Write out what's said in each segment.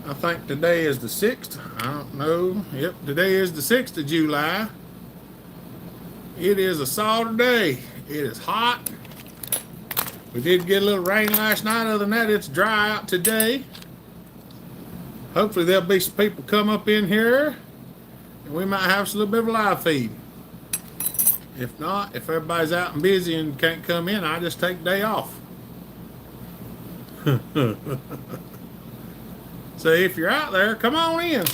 I think today is the 6th. I don't know. Yep, today is the 6th of July. It is a Saturday. It is hot. We did get a little rain last night. Other than that, it's dry out today. Hopefully there'll be some people come up in here and we might have a little bit of a live feed. If not, if everybody's out and busy and can't come in, I just take a day off. So if you're out there, come on in.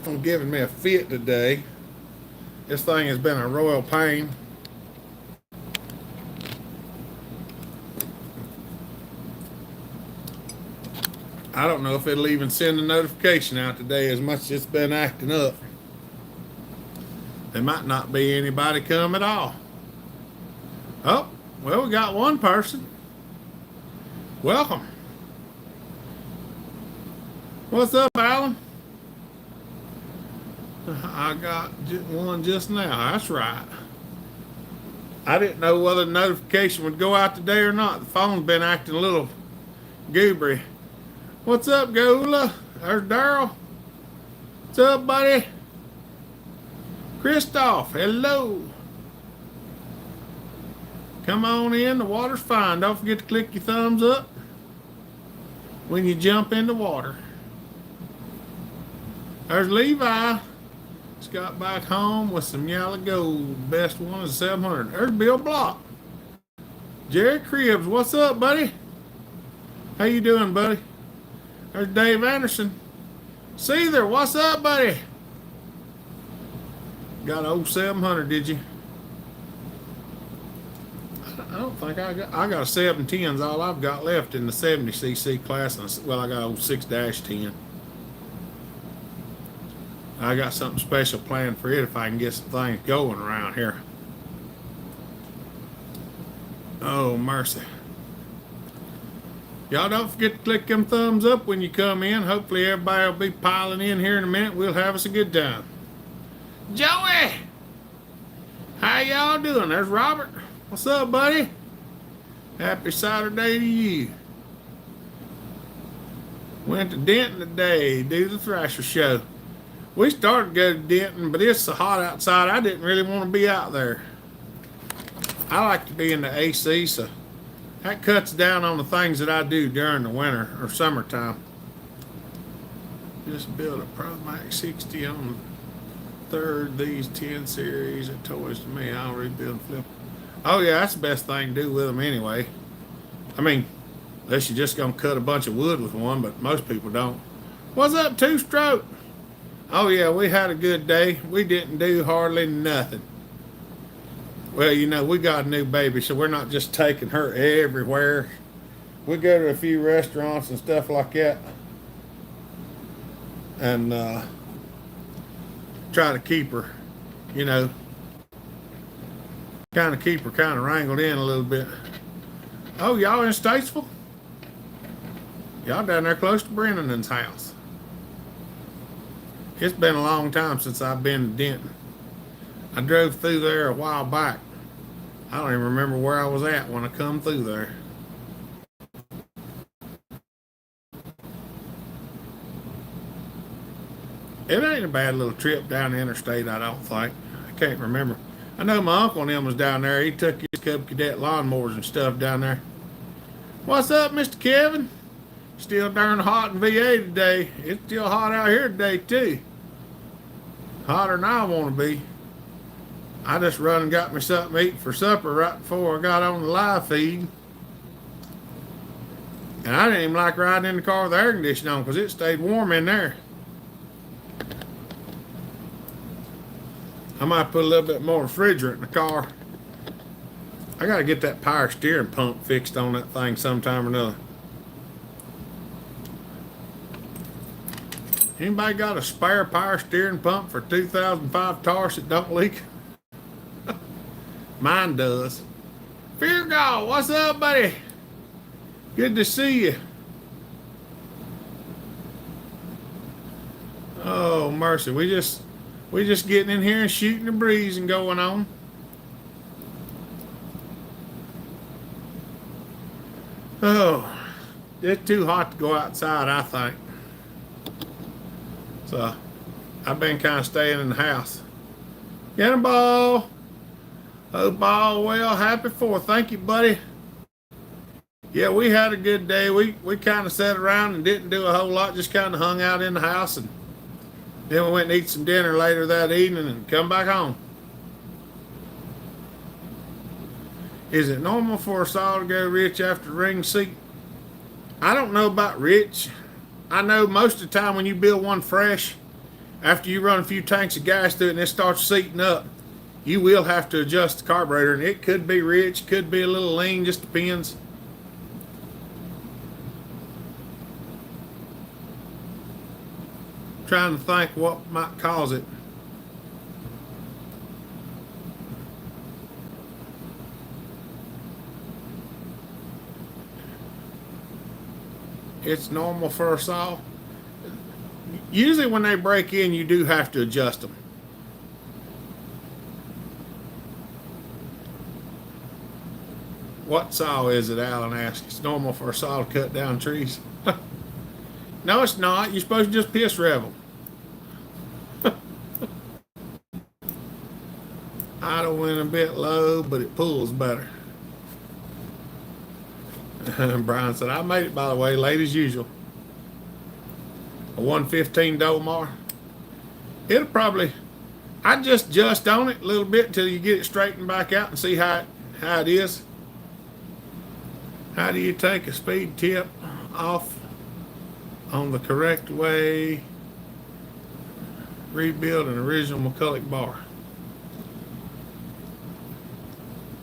I'm giving me a fit today. This thing has been a royal pain. I don't know if it'll even send a notification out today as much as it's been acting up. There might not be anybody come at all. Oh, well, we got one person. Welcome. What's up, Alan? I got one just now. That's right. I didn't know whether the notification would go out today or not. The phone's been acting a little goobery. What's up, Goula? There's Daryl. What's up, buddy? Christoph, hello. Come on in. The water's fine. Don't forget to click your thumbs up when you jump in the water. There's Levi. Just got back home with some yellow gold. Best one is 700. There's Bill Block. Jerry Cribbs, what's up, buddy? How you doing, buddy? There's Dave Anderson. Seether, what's up, buddy? Got an old 700, did you? I don't think I got a 710's all I've got left in the 70cc class. Well, I got an old 6-10. I got something special planned for it if I can get some things going around here. Oh, mercy. Y'all don't forget to click them thumbs up when you come in. Hopefully everybody will be piling in here in a minute. We'll have us a good time. Joey! How y'all doing? There's Robert. What's up, buddy? Happy Saturday to you. Went to Denton today, do the Thrasher show. We started to go to Denton, but it's so hot outside, I didn't really want to be out there. I like to be in the AC, so that cuts down on the things that I do during the winter or summertime. Just built a Pro Max 60 on the third, these 10 series of toys to me. I'll rebuild and flip. Oh yeah, that's the best thing to do with them anyway. I mean, unless you're just gonna cut a bunch of wood with one, but most people don't. What's up, Two Stroke? Oh yeah, we had a good day. We didn't do hardly nothing. Well, you know, we got a new baby, so we're not just taking her everywhere. We go to a few restaurants and stuff like that. And try to keep her, you know, kind of keep her kind of wrangled in a little bit. Oh, y'all in Statesville? Y'all down there close to Brennan's house. It's been a long time since I've been to Denton. I drove through there a while back. I don't even remember where I was at when I come through there. It ain't a bad little trip down the interstate, I don't think. I can't remember. I know my uncle and him was down there. He took his Cub Cadet lawnmowers and stuff down there. What's up, Mr. Kevin? Still darn hot in VA today. It's still hot out here today, too. Hotter than I want to be. I just run and got me something to eat for supper right before I got on the live feed. And I didn't even like riding in the car with the air conditioning on because it stayed warm in there. I might put a little bit more refrigerant in the car. I got to get that power steering pump fixed on that thing sometime or another. Anybody got a spare power steering pump for 2005 Taurus that don't leak? Mine does. Fear God, what's up, buddy? Good to see you. Oh, mercy. We just getting in here and shooting the breeze and going on. Oh, it's too hot to go outside, I think. So I've been kind of staying in the house. Get a ball. Hope all well. Happy 4th. Thank you, buddy. Yeah, we had a good day. We kind of sat around and didn't do a whole lot, just kind of hung out in the house. And then we went and eat some dinner later that evening and come back home. Is it normal for a saw to go rich after ring seat? I don't know about rich. I know most of the time when you build one fresh, after you run a few tanks of gas through it and it starts seating up, you will have to adjust the carburetor, and it could be rich, could be a little lean, just depends. Trying to think what might cause it. It's normal for a saw. Usually when they break in, you do have to adjust them. What saw is it, Alan asked? It's normal for a saw to cut down trees. No, it's not. You're supposed to just piss rev them. Idle went a bit low, but it pulls better. Brian said, I made it, by the way, late as usual. A 115 Dolmar. It'll probably, I just adjust on it a little bit until you get it straightened back out and see how it is. How do you take a speed tip off on the correct way? Rebuild an original McCulloch bar.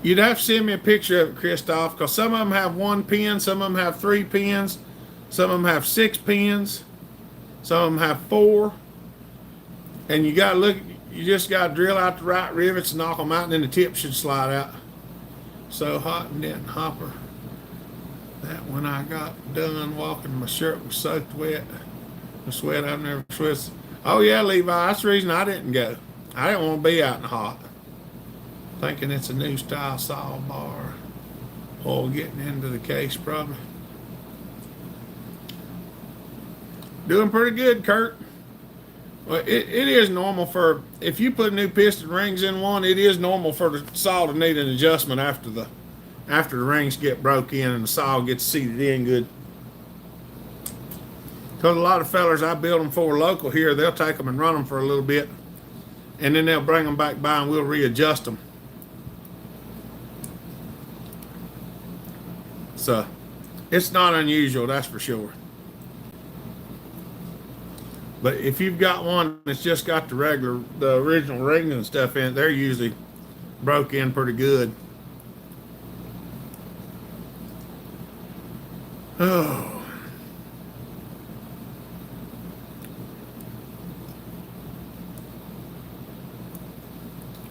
You'd have to send me a picture of it, Christoph, because some of them have 1 pin, some of them have 3 pins, some of them have 6 pins, some of them have 4. And you gotta look, you just gotta drill out the right rivets and knock them out, and then the tip should slide out. So hot and didn't hopper. That when I got done walking, my shirt was soaked wet. The sweat I've never sweated. Oh yeah, Levi, that's the reason I didn't go. I didn't want to be out in the hot. Thinking it's a new style saw bar. Oil getting into the case probably. Doing pretty good, Kurt. Well, it is normal for, if you put new piston rings in one, it is normal for the saw to need an adjustment after the rings get broke in and the saw gets seated in good. Because a lot of fellers I build them for local here, they'll take them and run them for a little bit, and then they'll bring them back by and we'll readjust them. So it's not unusual, that's for sure. But if you've got one that's just got the original rings and stuff in it, they're usually broke in pretty good. Oh.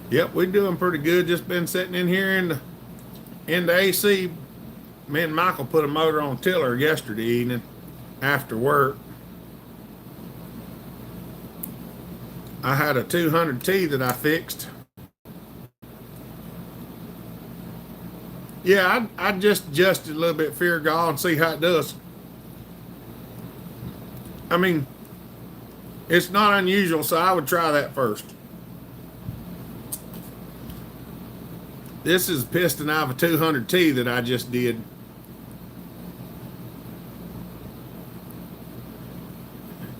Yep, we're doing pretty good. Just been sitting in here in the AC. Me and Michael put a motor on tiller yesterday evening after work. I had a 200T that I fixed. Yeah, I just adjusted a little bit fear gall and see how it does. I mean, it's not unusual, so I would try that first. This is a piston out of a 200T that I just did.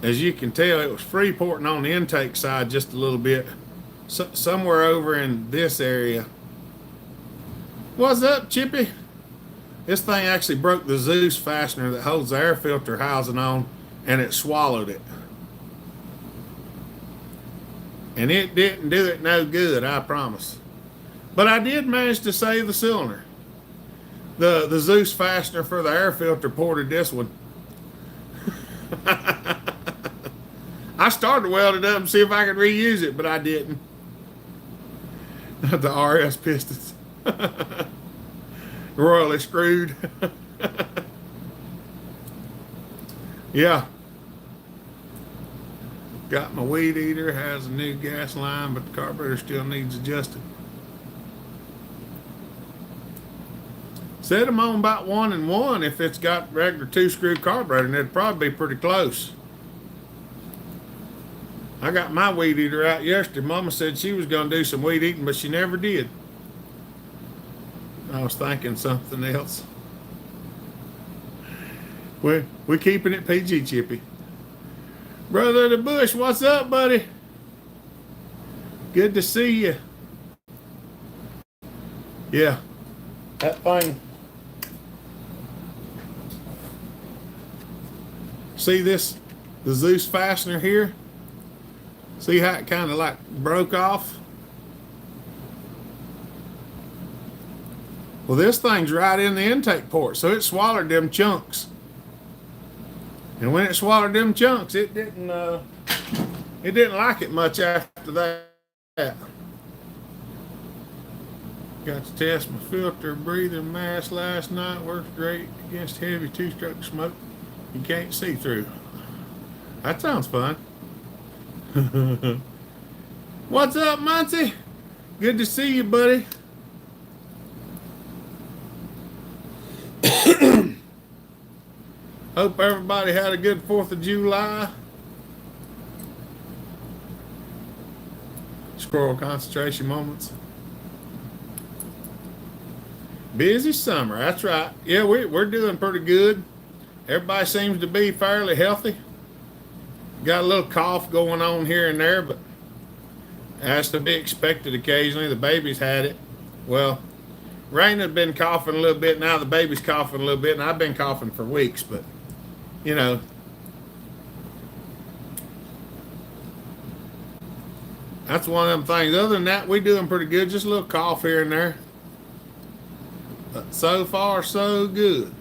As you can tell, it was free porting on the intake side just a little bit. Somewhere over in this area. What's up, Chippy? This thing actually broke the Zeus fastener that holds the air filter housing on, and it swallowed it. And it didn't do it no good, I promise. But I did manage to save the cylinder. The Zeus fastener for the air filter ported this one. I started to weld it up and see if I could reuse it, but I didn't. The RS pistons. Royally screwed. Yeah. Got my weed eater, has a new gas line, but the carburetor still needs adjusting. Set them on about 1 and 1 if it's got regular 2-screw carburetor, and it'd probably be pretty close. I got my weed eater out yesterday. Mama said she was going to do some weed eating, but she never did. I was thinking something else. We're keeping it PG, Chippy. Brother of the Bush, what's up, buddy? Good to see you. Yeah, that thing. See this, the Zeus fastener here? See how it kind of like broke off? Well, this thing's right in the intake port, so it swallowed them chunks. And when it swallowed them chunks, it didn't like it much after that. Got to test my filter breathing mask last night. Works great against heavy 2-stroke smoke you can't see through. That sounds fun. What's up, Muncie? Good to see you, buddy. Hope everybody had a good 4th of July. Squirrel concentration moments. Busy summer, that's right. Yeah, we're doing pretty good. Everybody seems to be fairly healthy. Got a little cough going on here and there, but that's to be expected occasionally. The baby's had it. Well, Raina's been coughing a little bit. Now the baby's coughing a little bit, and I've been coughing for weeks, but, you know. That's one of them things. Other than that, we're doing pretty good. Just a little cough here and there. But so far, so good.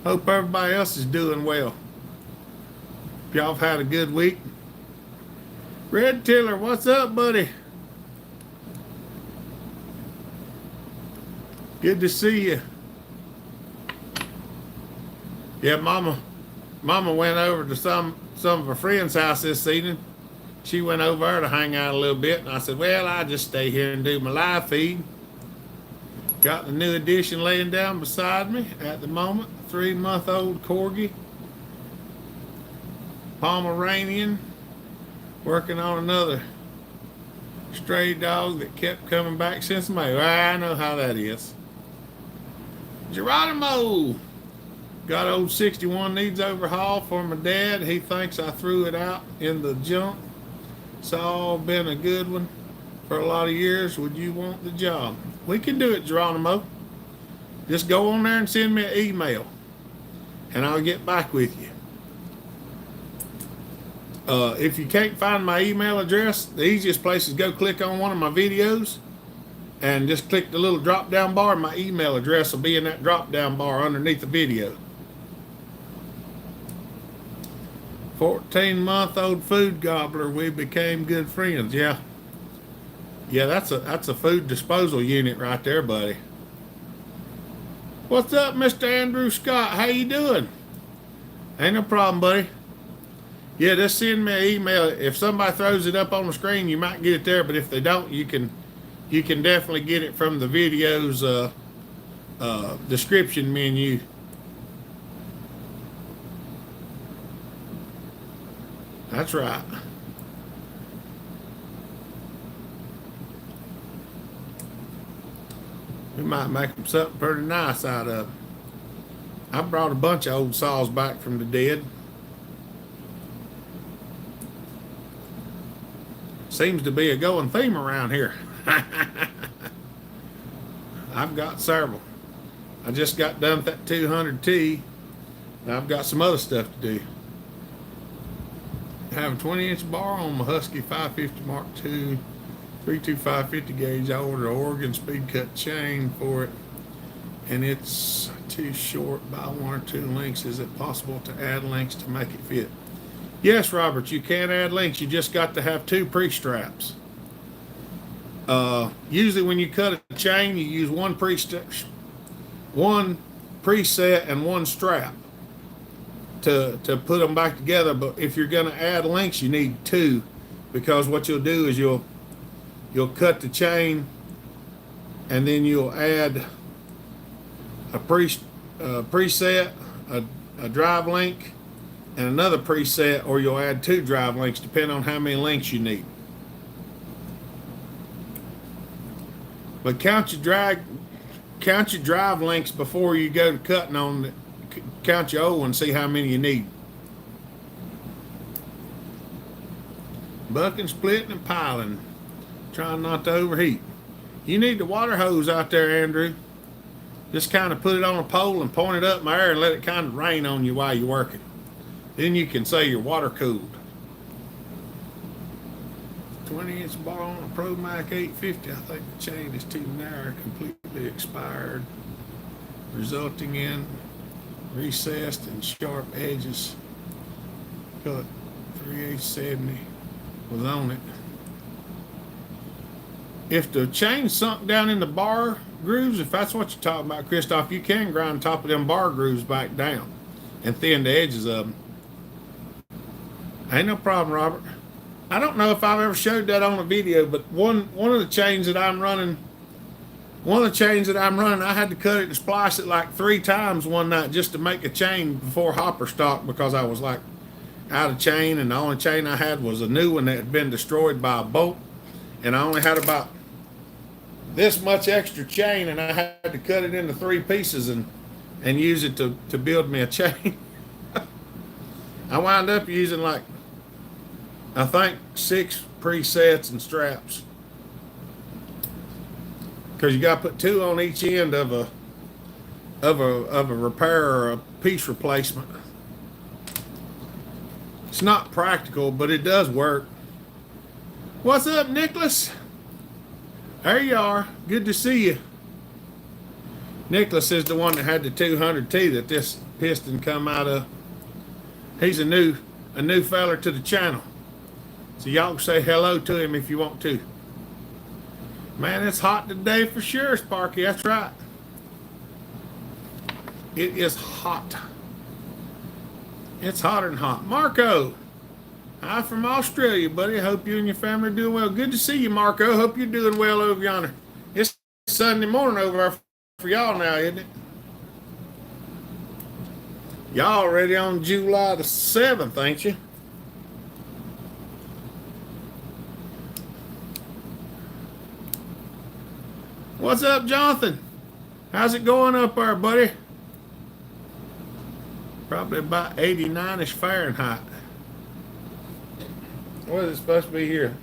Hope everybody else is doing well. If y'all have had a good week. Red Tiller, what's up, buddy? Good to see you. Yeah, Mama went over to some of her friends' house this evening. She went over there to hang out a little bit, and I said, well, I'll just stay here and do my live feed. Got the new edition laying down beside me at the moment. 3-month-old Corgi. Pomeranian. Working on another stray dog that kept coming back since May. Well, I know how that is. Geronimo. Got old 61 needs overhaul for my dad. He thinks I threw it out in the junk. It's all been a good one for a lot of years. Would you want the job? We can do it, Geronimo. Just go on there and send me an email, and I'll get back with you. If you can't find my email address, the easiest place is go click on one of my videos and just click the little drop-down bar. My email address will be in that drop-down bar underneath the video. 14-month-old food gobbler. We became good friends. Yeah, that's a food disposal unit right there, buddy. What's up, Mr. Andrew Scott? How you doing? Ain't no problem, buddy. Yeah, just send me an email. If somebody throws it up on the screen, you might get it there, but if they don't, you can definitely get it from the video's description menu. That's right. We might make them something pretty nice out of. I brought a bunch of old saws back from the dead. Seems to be a going theme around here. I've got several. I just got done with that 200T. Now I've got some other stuff to do. I have a 20-inch bar on my Husky 550 Mark II 32550 gauge. I ordered an Oregon speed cut chain for it, and it's too short by 1 or 2 links. Is it possible to add links to make it fit? Yes, Robert, you can add links. You just got to have 2 pre-straps. Usually when you cut a chain, you use one preset and 1 strap to put them back together. But if you're going to add links, you need two, because what you'll do is you'll cut the chain, and then you'll add a preset, a drive link, and another preset, or you'll add two drive links depending on how many links you need. But count your drive links before you go to cutting on the, count your old one, see how many you need. Bucking, splitting, and piling. Trying not to overheat. You need the water hose out there, Andrew. Just kind of put it on a pole and point it up in the air and let it kind of rain on you while you're working. Then you can say you're water cooled. 20-inch bar on a Pro Mac 850. I think the chain is too narrow, completely expired, resulting in recessed and sharp edges. Cut 3/870 was on it. If the chain sunk down in the bar grooves, if that's what you're talking about, Christoph, you can grind the top of them bar grooves back down and thin the edges of them. Ain't no problem, Robert. I don't know if I've ever showed that on a video, but one of the chains that I'm running, I had to cut it and splice it like 3 times one night just to make a chain before hopper stock, because I was like out of chain, and the only chain I had was a new one that had been destroyed by a bolt, and I only had about this much extra chain, and I had to cut it into 3 pieces and use it to build me a chain. I wound up using like, I think 6 presets and straps, because you got to put 2 on each end of a repair or a piece replacement. It's not practical, but it does work. What's up, Nicholas? There you are. Good to see you. Nicholas is the one that had the 200T that this piston come out of. He's a new feller to the channel. So y'all can say hello to him if you want to. Man, it's hot today for sure, Sparky. That's right. It is hot. It's hotter than hot. Marco, hi from Australia, buddy. Hope you and your family are doing well. Good to see you, Marco. Hope you're doing well over yonder. It's Sunday morning over there for y'all now, isn't it? Y'all already on July the 7th, ain't you? What's up, Jonathan? How's it going up there, buddy? Probably about 89-ish Fahrenheit. What is it supposed to be here?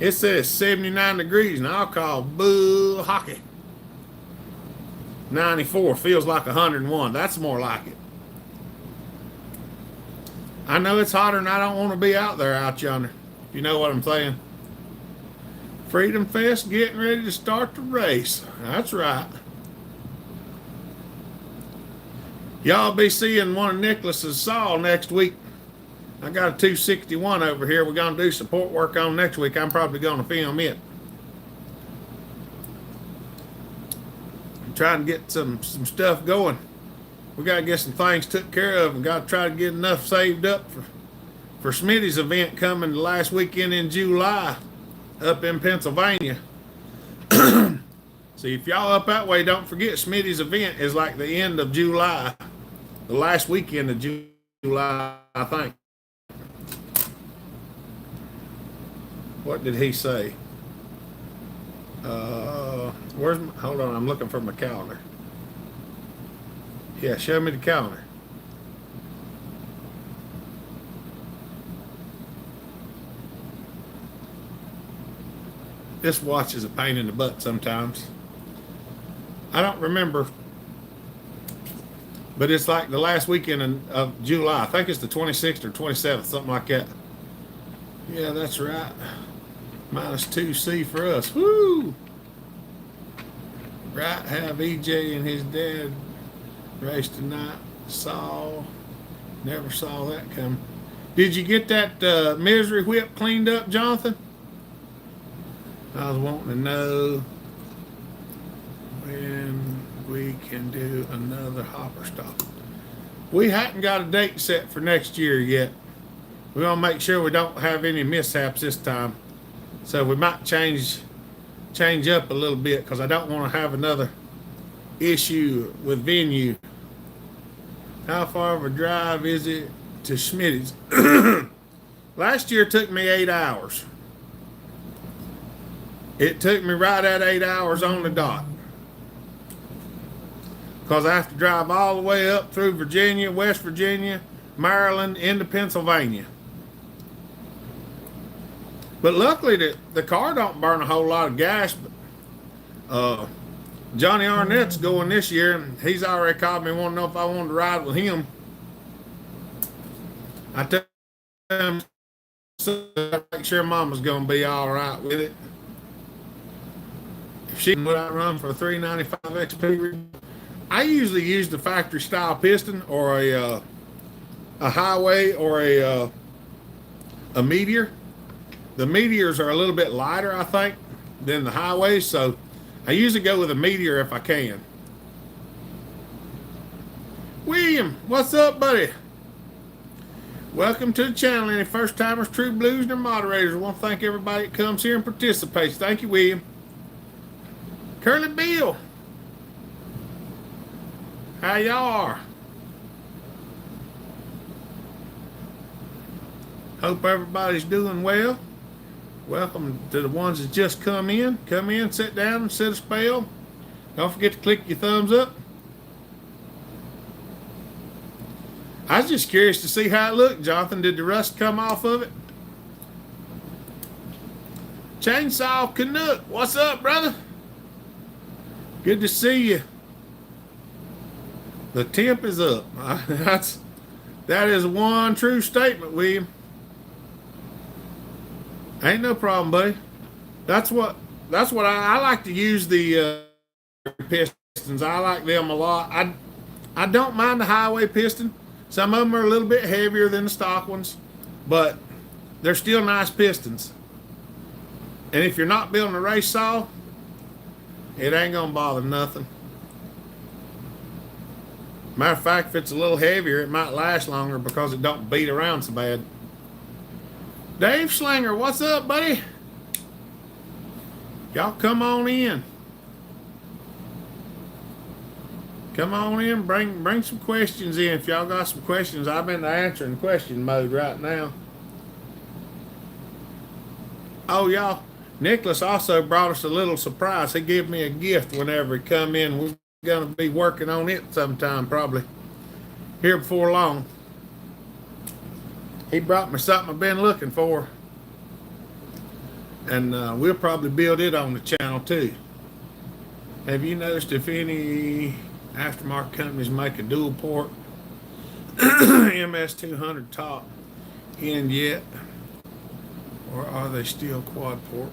It says 79 degrees, and I'll call boo hockey. 94 feels like 101. That's more like it. I know it's hotter, and I don't want to be out there out yonder. If you know what I'm saying. Freedom Fest getting ready to start the race. That's right. Y'all be seeing one of Nicholas's saw next week. I got a 261 over here. We're going to do support work on next week. I'm probably going to film it. I'm trying to get some stuff going. We got to get some things took care of, and got to try to get enough saved up for Smitty's event coming the last weekend in July up in Pennsylvania. See, if y'all up that way, don't forget Smitty's event is like the end of July. The last weekend of July, I think. What did he say? Hold on, I'm looking for my calendar. Yeah, show me the calendar. This watch is a pain in the butt sometimes. I don't remember, but it's like the last weekend of July. I think it's the 26th or 27th, something like that. Yeah, that's right. -2C for us. Woo! Right, have EJ and his dad race tonight. Never saw that come. Did you get that misery whip cleaned up, Jonathan? I was wanting to know when we can do another hopper stop. We hadn't got a date set for next year yet. We want to make sure we don't have any mishaps this time. So we might change up a little bit because I don't want to have another issue with venue. How far of a drive is it to Schmitty's? Last year it took me 8 hours. It took me right at 8 hours on the dot. Because I have to drive all the way up through Virginia, West Virginia, Maryland, into Pennsylvania. But luckily the car don't burn a whole lot of gas. But Johnny Arnett's going this year, and he's already called me, wanting to know if I wanted to ride with him. I tell him, make sure Mama's going to be all right with it. If she would I run for a 395 XP, I usually use the factory style piston or a highway or a Meteor. The Meteors are a little bit lighter, I think, than the highways, so I usually go with a Meteor if I can. William, what's up, buddy? Welcome to the channel. Any first timers, true blues, and their moderators. I want to thank everybody that comes here and participates. Thank you, William. Curly Bill, how y'all are? Hope everybody's doing well. Welcome to the ones that just come in. Come in, sit down, and sit a spell. Don't forget to click your thumbs up. I was just curious to see how it looked, Jonathan. Did the rust come off of it? Chainsaw Canuck, what's up, brother? Good to see you. The temp is up. That is one true statement, William. Ain't no problem, buddy. That's what I like to use the pistons. I like them a lot. I don't mind the highway piston. Some of them are a little bit heavier than the stock ones, but they're still nice pistons. And if you're not building a race saw, it ain't gonna bother nothing. Matter of fact, if it's a little heavier, it might last longer because it don't beat around so bad. Dave Schlinger, what's up, buddy? Y'all come on in. Come on in, bring some questions in. If y'all got some questions, I'm in the answering question mode right now. Oh, y'all, Nicholas also brought us a little surprise. He gave me a gift whenever he come in. We're going to be working on it sometime, probably here before long. He brought me something I've been looking for. And we'll probably build it on the channel too. Have you noticed if any aftermarket companies make a dual port MS200 top end yet? Or are they still quad port?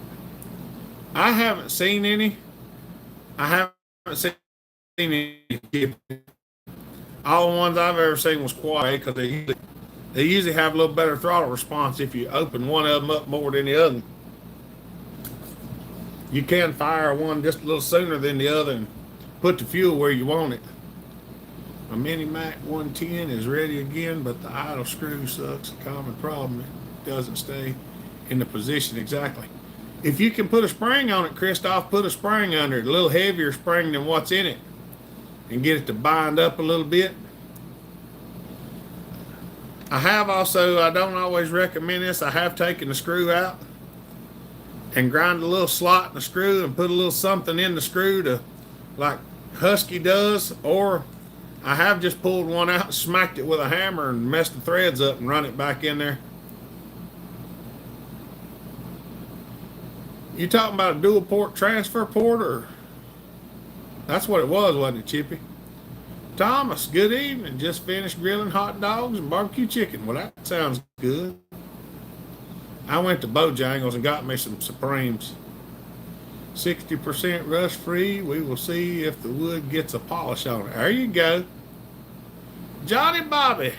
I haven't seen any. I haven't seen any. All the ones I've ever seen was quad because they usually have a little better throttle response if you open one of them up more than the other. You can fire one just a little sooner than the other and put the fuel where you want it. A Mini Mac 110 is ready again, but the idle screw sucks. A common problem. It doesn't stay in the position exactly. If you can put a spring on it, Christoph, put a spring under it, a little heavier spring than what's in it, and get it to bind up a little bit. I have also, I don't always recommend this, I have taken the screw out and grind a little slot in the screw and put a little something in the screw to, like Husky does, or I have just pulled one out and smacked it with a hammer and messed the threads up and run it back in there. You talking about a dual port transfer port, or that's what it was, wasn't it, Chippy? Thomas, good evening. Just finished grilling hot dogs and barbecue chicken. Well, that sounds good. I went to Bojangles and got me some Supremes. 60% rust free. We will see if the wood gets a polish on it. There you go. Johnny Bobby.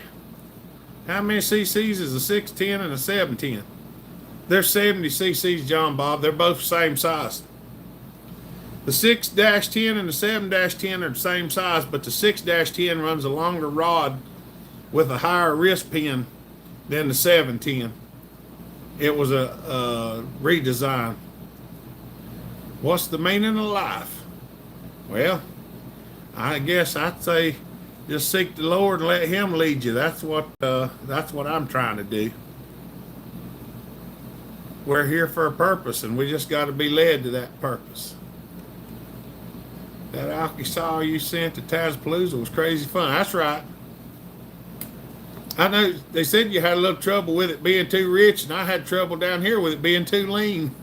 How many cc's is a 610 and a 710? They're 70 cc's, John Bob. They're both the same size. The 6-10 and the 7-10 are the same size, but the 6-10 runs a longer rod with a higher wrist pin than the 710. It was a redesign. What's the meaning of life? Well, I guess I'd say just seek the Lord and let Him lead you. That's what I'm trying to do. We're here for a purpose, and we just got to be led to that purpose. That alky saw you sent to Tazapalooza was crazy fun. That's right. I know they said you had a little trouble with it being too rich, and I had trouble down here with it being too lean.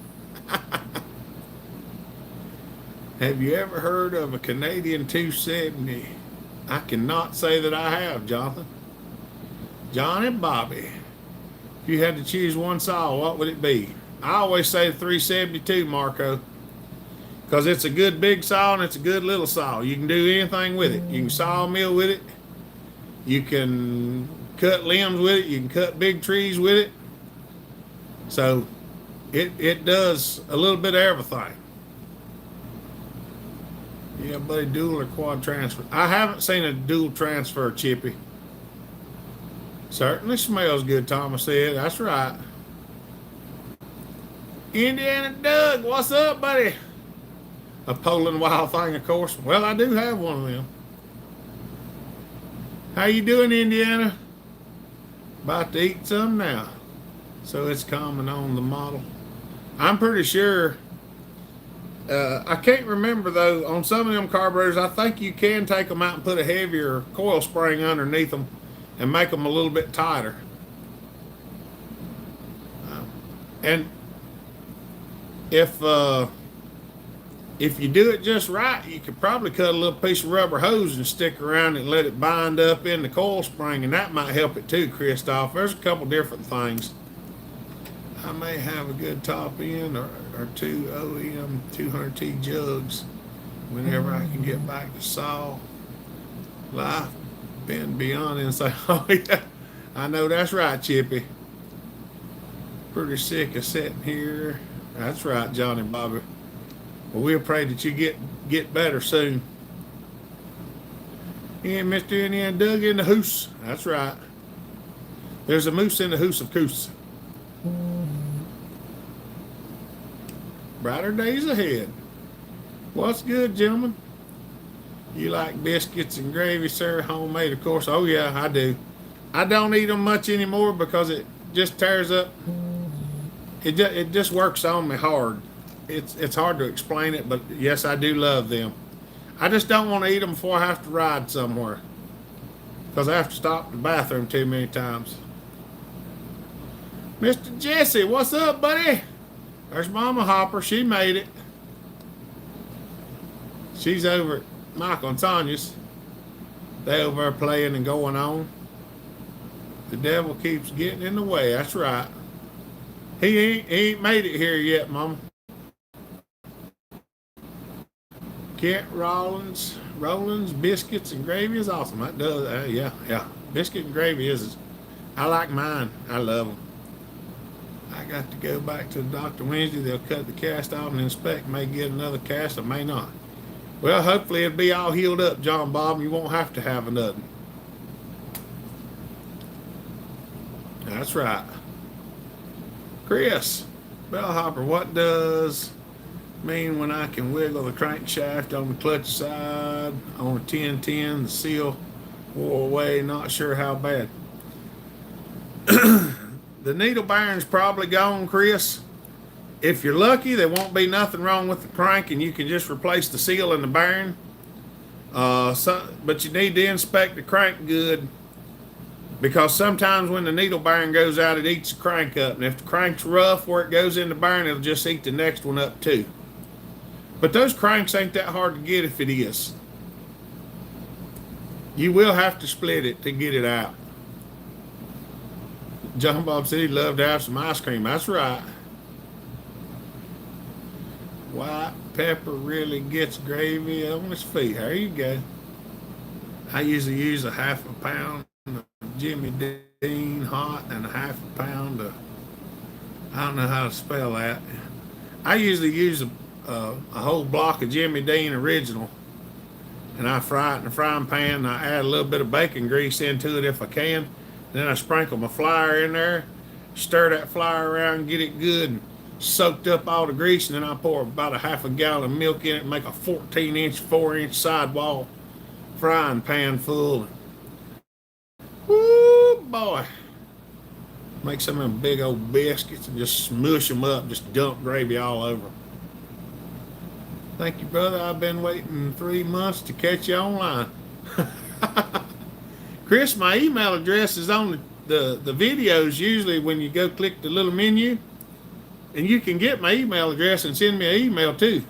Have you ever heard of a Canadian 270? I cannot say that I have, Jonathan. John and Bobby, if you had to choose one saw, what would it be? I always say the 372, Marco, because it's a good big saw and it's a good little saw. You can do anything with it. You can saw a mill with it. You can cut limbs with it. You can cut big trees with it. So it does a little bit of everything. Yeah, buddy, dual or quad transfer. I haven't seen a dual transfer, Chippy. Certainly smells good, Thomas said. That's right. Indiana Doug, what's up, buddy? A Poland wild thing, of course. Well, I do have one of them. How you doing, Indiana? About to eat some now. So it's coming on the model. I'm pretty sure. I can't remember, though, on some of them carburetors, I think you can take them out and put a heavier coil spring underneath them and make them a little bit tighter. And if you do it just right, you could probably cut a little piece of rubber hose and stick around it and let it bind up in the coil spring, and that might help it too, Christoph. There's a couple different things. I may have a good top end or two OEM 200T jugs whenever I can get back to saw. Life been beyond inside. Oh yeah, I know that's right, Chippy. Pretty sick of sitting here. That's right, Johnny Bobby. Well, we'll pray that you get better soon. And Mr. Indiana Doug in the hoose. That's right. There's a moose in the hoose of coos. Brighter days ahead. What's good, gentlemen? You like biscuits and gravy, sir? Homemade, of course. Oh, yeah, I do. I don't eat them much anymore because it just tears up. It just works on me hard. It's hard to explain it, but yes, I do love them. I just don't want to eat them before I have to ride somewhere because I have to stop at the bathroom too many times. Mr. Jesse, what's up, buddy? There's Mama Hopper. She made it. She's over at Michael and Tanya's. They over there playing and going on. The devil keeps getting in the way. That's right. He ain't made it here yet, Mama. Kent Rollins, biscuits and gravy is awesome. That does, yeah. Biscuit and gravy is. I like mine. I love them. I got to go back to the doctor Wednesday. They'll cut the cast off and inspect. May get another cast, or may not. Well, hopefully it'll be all healed up, John Bob. You won't have to have another. That's right. Chris, bellhopper, what does mean when I can wiggle the crankshaft on the clutch side on a 1010? The seal wore away. Not sure how bad. The needle bearing's probably gone, Chris. If you're lucky, there won't be nothing wrong with the crank, and you can just replace the seal in the bearing. But you need to inspect the crank good, because sometimes when the needle bearing goes out, it eats the crank up. And if the crank's rough where it goes in the bearing, it'll just eat the next one up too. But those cranks ain't that hard to get if it is. You will have to split it to get it out. John Bob said he'd love to have some ice cream. That's right. White pepper really gets gravy on its feet. There you go. I usually use a half a pound of Jimmy Dean hot and a half a pound of, I don't know how to spell that. I usually use a whole block of Jimmy Dean original, and I fry it in a frying pan. And I add a little bit of bacon grease into it if I can. Then I sprinkle my flour in there, stir that flour around, get it good and soaked up all the grease, and then I pour about a half a gallon of milk in it and make a 14-inch, 4-inch sidewall frying pan full. Woo, boy. Make some of them big old biscuits and just smush them up, just dump gravy all over them. Thank you, brother. I've been waiting 3 months to catch you online. Chris, my email address is on the videos usually when you go click the little menu. And you can get my email address and send me an email too.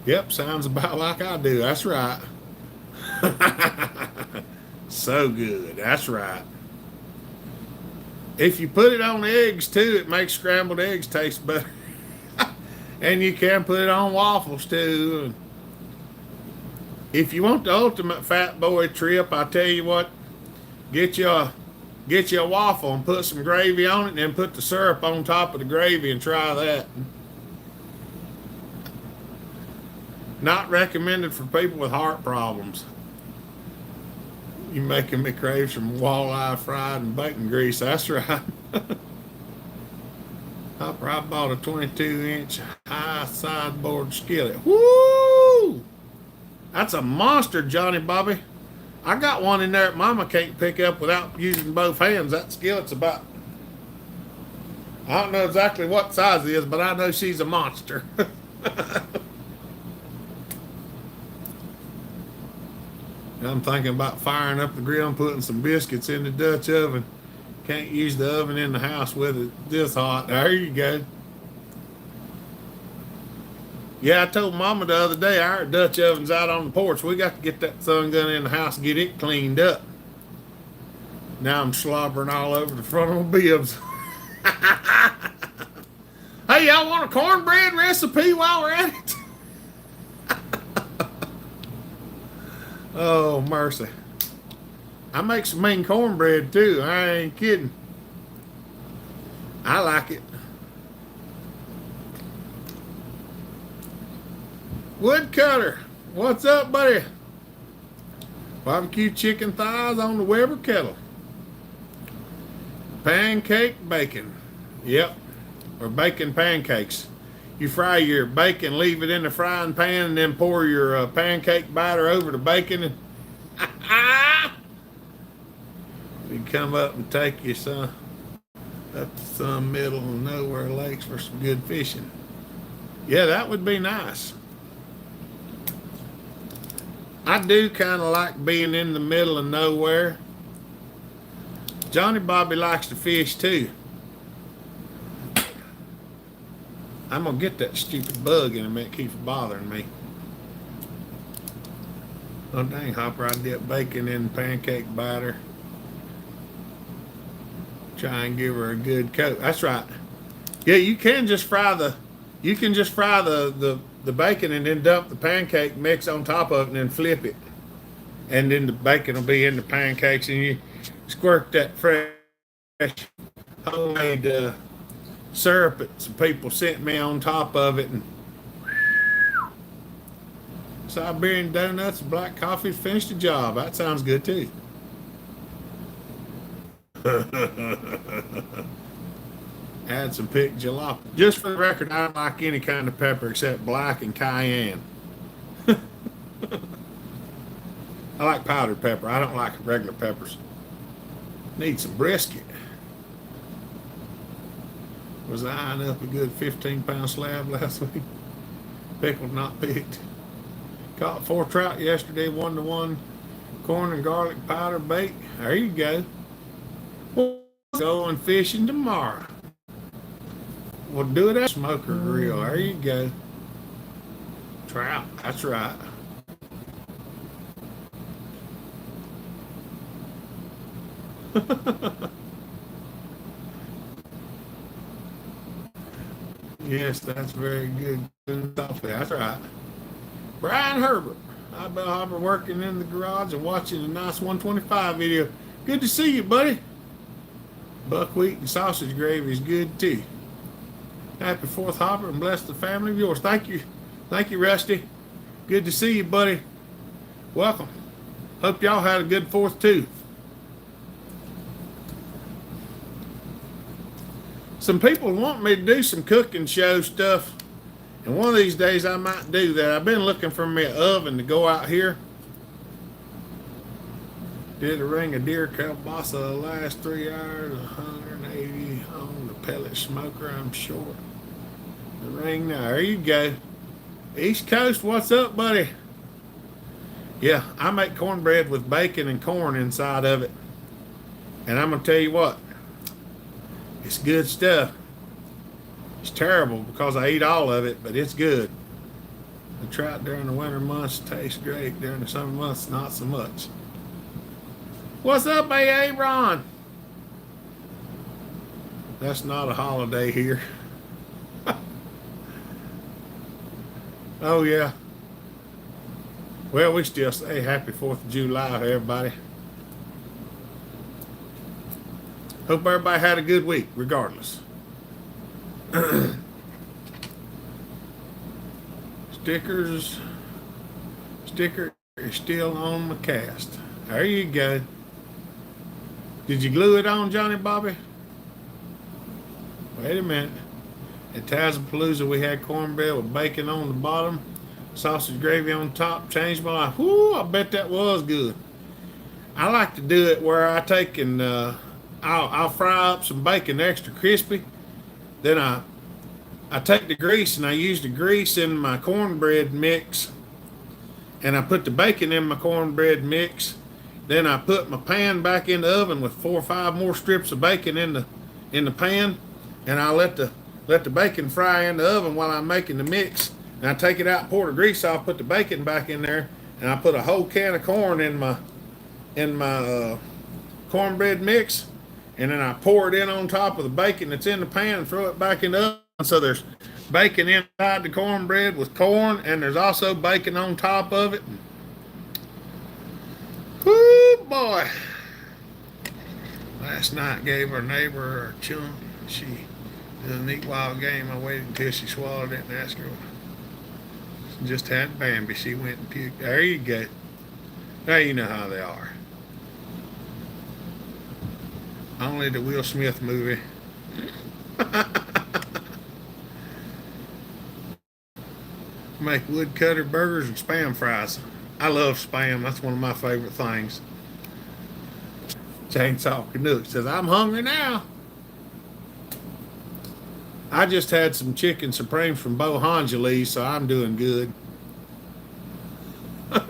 Yep, sounds about like I do. That's right. So good. That's right. If you put it on eggs too, it makes scrambled eggs taste better. And you can put it on waffles too. If you want the ultimate fat boy trip, I tell you what, get you a waffle and put some gravy on it, and then put the syrup on top of the gravy and try that. Not recommended for people with heart problems. You're making me crave some walleye fried and bacon grease. That's right. I probably bought a 22-inch high sideboard skillet. Woo! That's a monster, Johnny Bobby. I got one in there that Mama can't pick up without using both hands. That skillet's about, I don't know exactly what size it is, but I know she's a monster. I'm thinking about firing up the grill and putting some biscuits in the Dutch oven. Can't use the oven in the house with it this hot. There you go. Yeah, I told Mama the other day our Dutch oven's out on the porch. We got to get that sun gun in the house and get it cleaned up. Now I'm slobbering all over the front of my bibs. Hey, y'all want a cornbread recipe while we're at it? Oh, mercy. I make some mean cornbread too. I ain't kidding. I like it. Woodcutter, what's up, buddy? Barbecue chicken thighs on the Weber kettle. Pancake bacon. Yep, or bacon pancakes. You fry your bacon, leave it in the frying pan, and then pour your pancake batter over the bacon. And you come up and take you some up to some middle of nowhere lakes for some good fishing. Yeah, that would be nice. I do kind of like being in the middle of nowhere. Johnny Bobby likes to fish too. I'm going to get that stupid bug in a minute, keeps bothering me. Oh dang, Hopper, I dip bacon in pancake batter. Try and give her a good coat. That's right. Yeah, you can just fry the bacon and then dump the pancake mix on top of it and then flip it. And then the bacon will be in the pancakes, and you squirt that fresh homemade syrup that some people sent me on top of it. And Siberian donuts and black coffee finished the job. That sounds good too. Add some picked jalapeno. Just for the record, I don't like any kind of pepper except black and cayenne. I like powdered pepper. I don't like regular peppers. Need some brisket. Was eyeing up a good 15-pound slab last week. Pickled, not picked. Caught 4 trout yesterday, 1-to-1. Corn and garlic powder bake. There you go. Going fishing tomorrow. We'll do it at smoker grill. There you go. Trout. That's right. Yes, that's very good. That's right. Brian Herbert. I've been working in the garage and watching a nice 125 video. Good to see you, buddy. Buckwheat and sausage gravy is good too. Happy 4th, Hopper, and bless the family of yours. Thank you. Thank you, Rusty. Good to see you, buddy. Welcome. Hope y'all had a good 4th too. Some people want me to do some cooking show stuff, and one of these days I might do that. I've been looking for me an oven to go out here. Did a ring of deer kielbasa the last 3 hours, 180 on the pellet smoker. I'm short. The ring now. There you go. East Coast, what's up, buddy? Yeah, I make cornbread with bacon and corn inside of it. And I'm going to tell you what, it's good stuff. It's terrible because I eat all of it, but it's good. The trout during the winter months tastes great. During the summer months, not so much. What's up, A.A. Ron? That's not a holiday here. Oh, yeah. Well, we still say happy 4th of July, everybody. Hope everybody had a good week, regardless. Sticker is still on the cast. There you go. Did you glue it on, Johnny Bobby? Wait a minute. At Tazapalooza, we had cornbread with bacon on the bottom, sausage gravy on top. Changed my life. Whoo, I bet that was good. I like to do it where I take and I'll fry up some bacon extra crispy. Then I take the grease and I use the grease in my cornbread mix, and I put the bacon in my cornbread mix. Then I put my pan back in the oven with 4 or 5 more strips of bacon in the pan, and I let the bacon fry in the oven while I'm making the mix. And I take it out, pour the grease off, put the bacon back in there, and I put a whole can of corn in my cornbread mix, and then I pour it in on top of the bacon that's in the pan and throw it back in the oven. So there's bacon inside the cornbread with corn, and there's also bacon on top of it. Whoo, boy. Last night gave our neighbor a chunk. She did a neat wild game. I waited until she swallowed it and asked her. She just had Bambi. She went and puked. There you go. Now you know how they are. Only the Will Smith movie. Make woodcutter burgers and Spam fries. I love Spam. That's one of my favorite things. Chainsaw Canuck says, I'm hungry now. I just had some chicken supreme from Bo Hanjali, so I'm doing good. I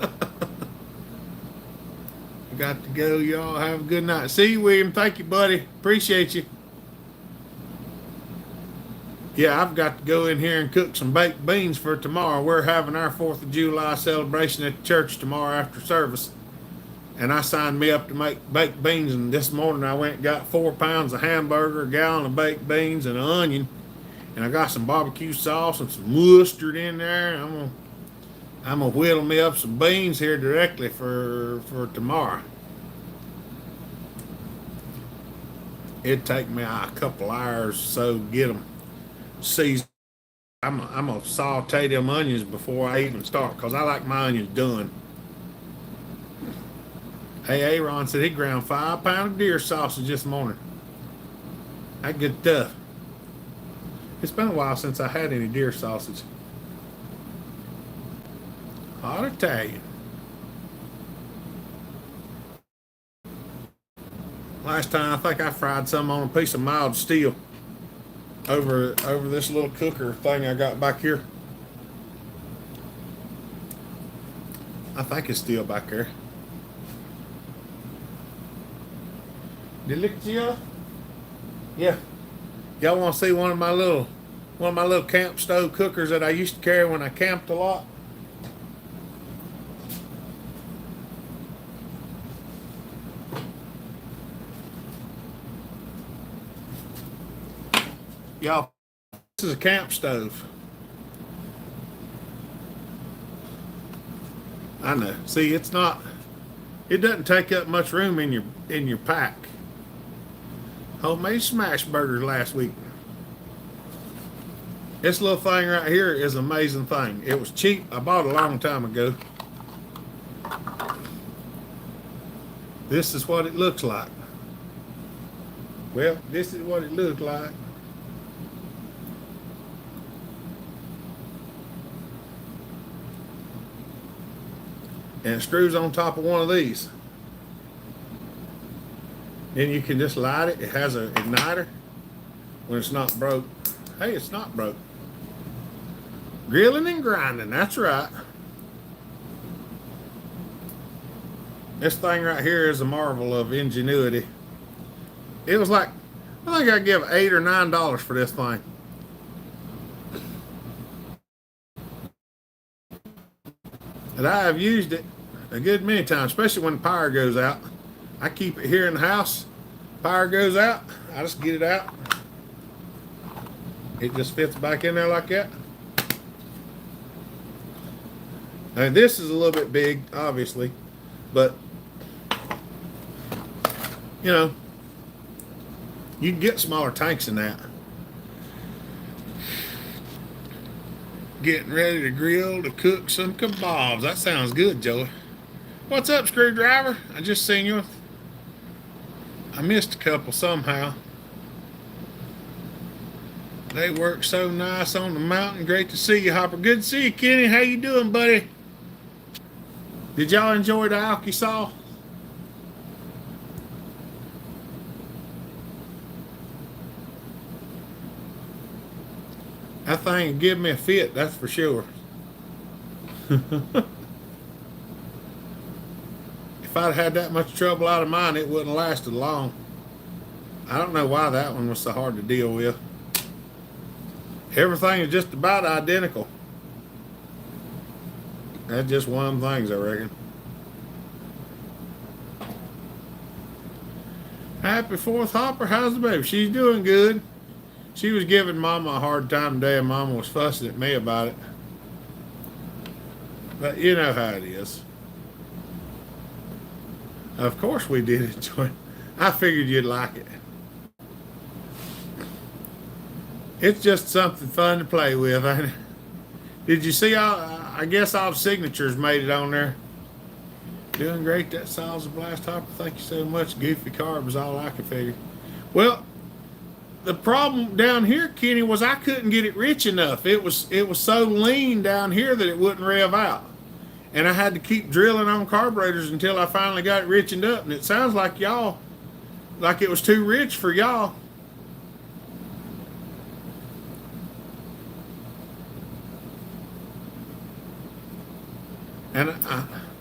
got to go, y'all. Have a good night. See you, William. Thank you, buddy. Appreciate you. Yeah, I've got to go in here and cook some baked beans for tomorrow. We're having our 4th of July celebration at the church tomorrow after service. And I signed me up to make baked beans. And this morning I went and got 4 pounds of hamburger, a gallon of baked beans, and an onion. And I got some barbecue sauce and some mustard in there. I'm gonna whittle me up some beans here directly for tomorrow. It'd take me a couple hours or so to get them seasoned. I'm gonna saute them onions before I even start, because I like my onions done. Hey, Aaron said he ground 5 pounds of deer sausage this morning. That good stuff. It's been a while since I had any deer sausage. Hot Italian. Last time I think I fried some on a piece of mild steel over this little cooker thing I got back here. I think it's still back there. Delizia? Yeah. Y'all want to see one of my little camp stove cookers that I used to carry when I camped a lot? Y'all, this is a camp stove. I know. See, it doesn't take up much room in your pack. Homemade smash burgers last week. This little thing right here is an amazing thing. It was cheap. I bought it a long time ago. This is what it looks like. Well, this is what it looks like. And it screws on top of one of these. Then you can just light it. It has an igniter when it's not broke. Hey, it's not broke. Grilling and grinding, that's right. This thing right here is a marvel of ingenuity. It was like, I think I'd give $8 or $9 for this thing. And I have used it a good many times, especially when the power goes out. I keep it here in the house. Power goes out, I just get it out. It just fits back in there like that. Now this is a little bit big, obviously, but you know, you can get smaller tanks than that. Getting ready to grill to cook some kebabs. That sounds good, Joey. What's up, Screwdriver? I just seen you. I missed a couple somehow. They work so nice on the mountain. Great to see you, Hopper. Good to see you, Kenny. How you doing, buddy? Did y'all enjoy the alky saw? That thing would give me a fit, that's for sure. If I'd had that much trouble out of mine, it wouldn't have lasted long. I don't know why that one was so hard to deal with. Everything is just about identical. That's just one of them things, I reckon. Happy 4th, Hopper. How's the baby? She's doing good. She was giving Mama a hard time today, and Mama was fussing at me about it. But you know how it is. Of course we did enjoy it. I figured you'd like it. It's just something fun to play with, ain't it? Did you see I guess all the signatures made it on there. Doing great. That saw's a blast, Hopper. Thank you so much. Goofy carb is all I could figure. Well, the problem down here, Kenny, was I couldn't get it rich enough. It was so lean down here that it wouldn't rev out. And I had to keep drilling on carburetors until I finally got it richened up. And it sounds like y'all, like it was too rich for y'all. And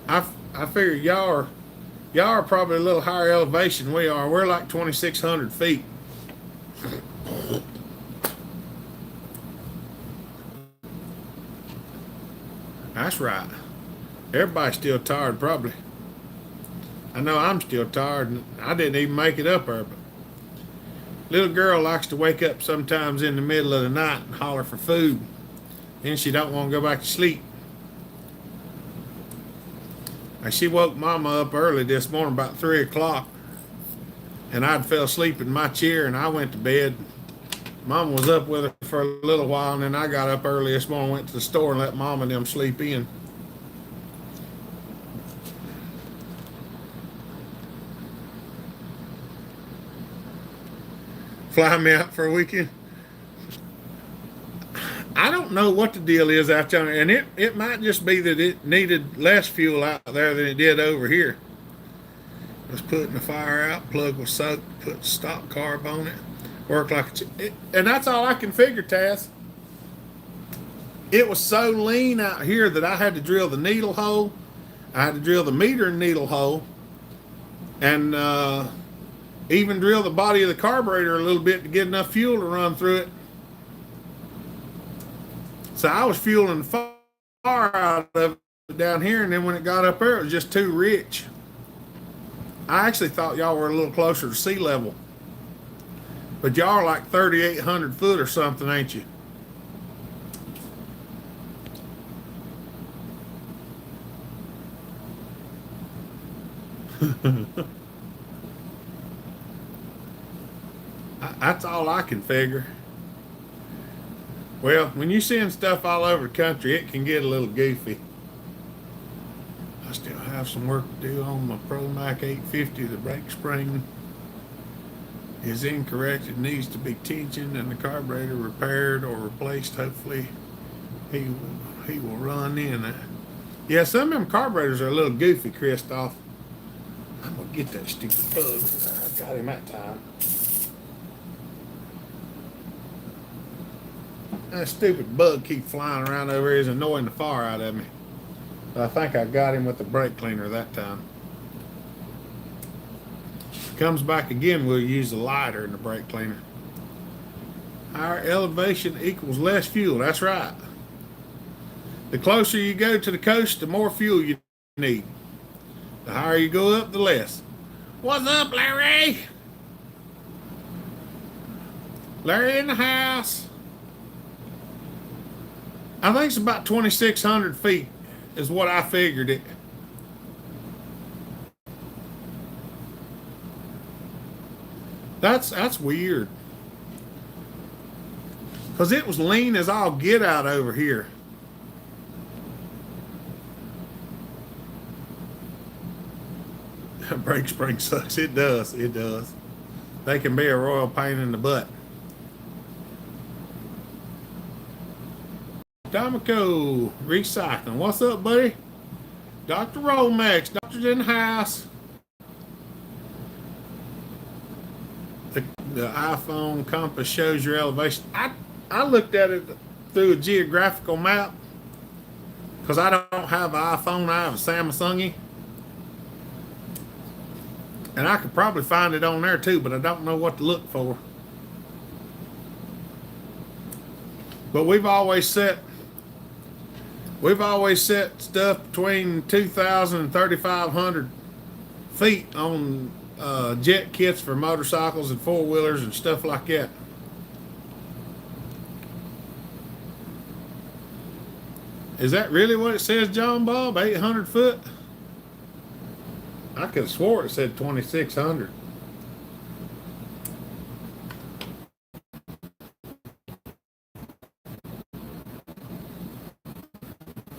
I figure y'all are probably a little higher elevation than we are. We're like 2,600 feet. That's right. Everybody's still tired, probably. I know I'm still tired, and I didn't even make it up there. But little girl likes to wake up sometimes in the middle of the night and holler for food. Then she don't want to go back to sleep. And she woke Mama up early this morning, about 3 o'clock, and I'd fell asleep in my chair, and I went to bed. Mama was up with her for a little while, and then I got up early this morning, went to the store, and let Mama and them sleep in. Fly me out for a weekend. I don't know what the deal is out there, and it might just be that it needed less fuel out there than it did over here. Was putting the fire out, plug was soaked, put stock carb on it, worked like and that's all I can figure, Taz. It was so lean out here that I had to drill the needle hole, I had to drill the meter and needle hole, and even drill the body of the carburetor a little bit to get enough fuel to run through it. So I was fueling the fire out of it down here, and then when it got up there, it was just too rich. I actually thought y'all were a little closer to sea level. But y'all are like 3,800 foot or something, ain't you? That's all I can figure. Well, when you're seeing stuff all over the country, it can get a little goofy. I still have some work to do on my ProMac 850. The brake spring is incorrect. It needs to be tensioned and the carburetor repaired or replaced. Hopefully he will run in. Yeah, some of them carburetors are a little goofy, Christoph. I'm gonna get that stupid bug. I got him that time. That stupid bug keeps flying around over here. He's annoying the far out of me. But I think I got him with the brake cleaner that time. If he comes back again, we'll use the lighter in the brake cleaner. Higher elevation equals less fuel. That's right. The closer you go to the coast, the more fuel you need. The higher you go up, the less. What's up, Larry? Larry in the house. I think it's about 2,600 feet is what I figured it. That's weird. Because it was lean as all get out over here. Brake spring sucks. It does. It does. They can be a royal pain in the butt. Damico Recycling. What's up, buddy? Dr. Romex. Doctor's in the house. The iPhone compass shows your elevation. I looked at it through a geographical map because I don't have an iPhone. I have a Samsung. And I could probably find it on there too, but I don't know what to look for. But we've always set stuff between 2,000 and 3,500 feet on jet kits for motorcycles and four-wheelers and stuff like that. Is that really what it says, John Bob? 800 foot? I could have swore it said 2,600.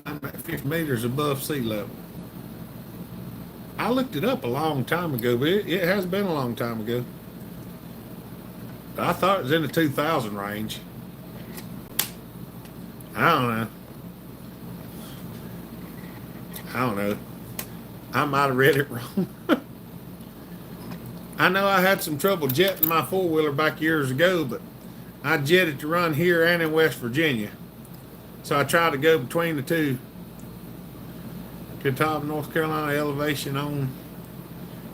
I'm at 50 meters above sea level. I looked it up a long time ago, but it has been a long time ago. I thought it was in the 2,000 range. I don't know. I might have read it wrong. I know I had some trouble jetting my four-wheeler back years ago, but I jetted to run here and in West Virginia. So I tried to go between the two. Catawba, North Carolina elevation on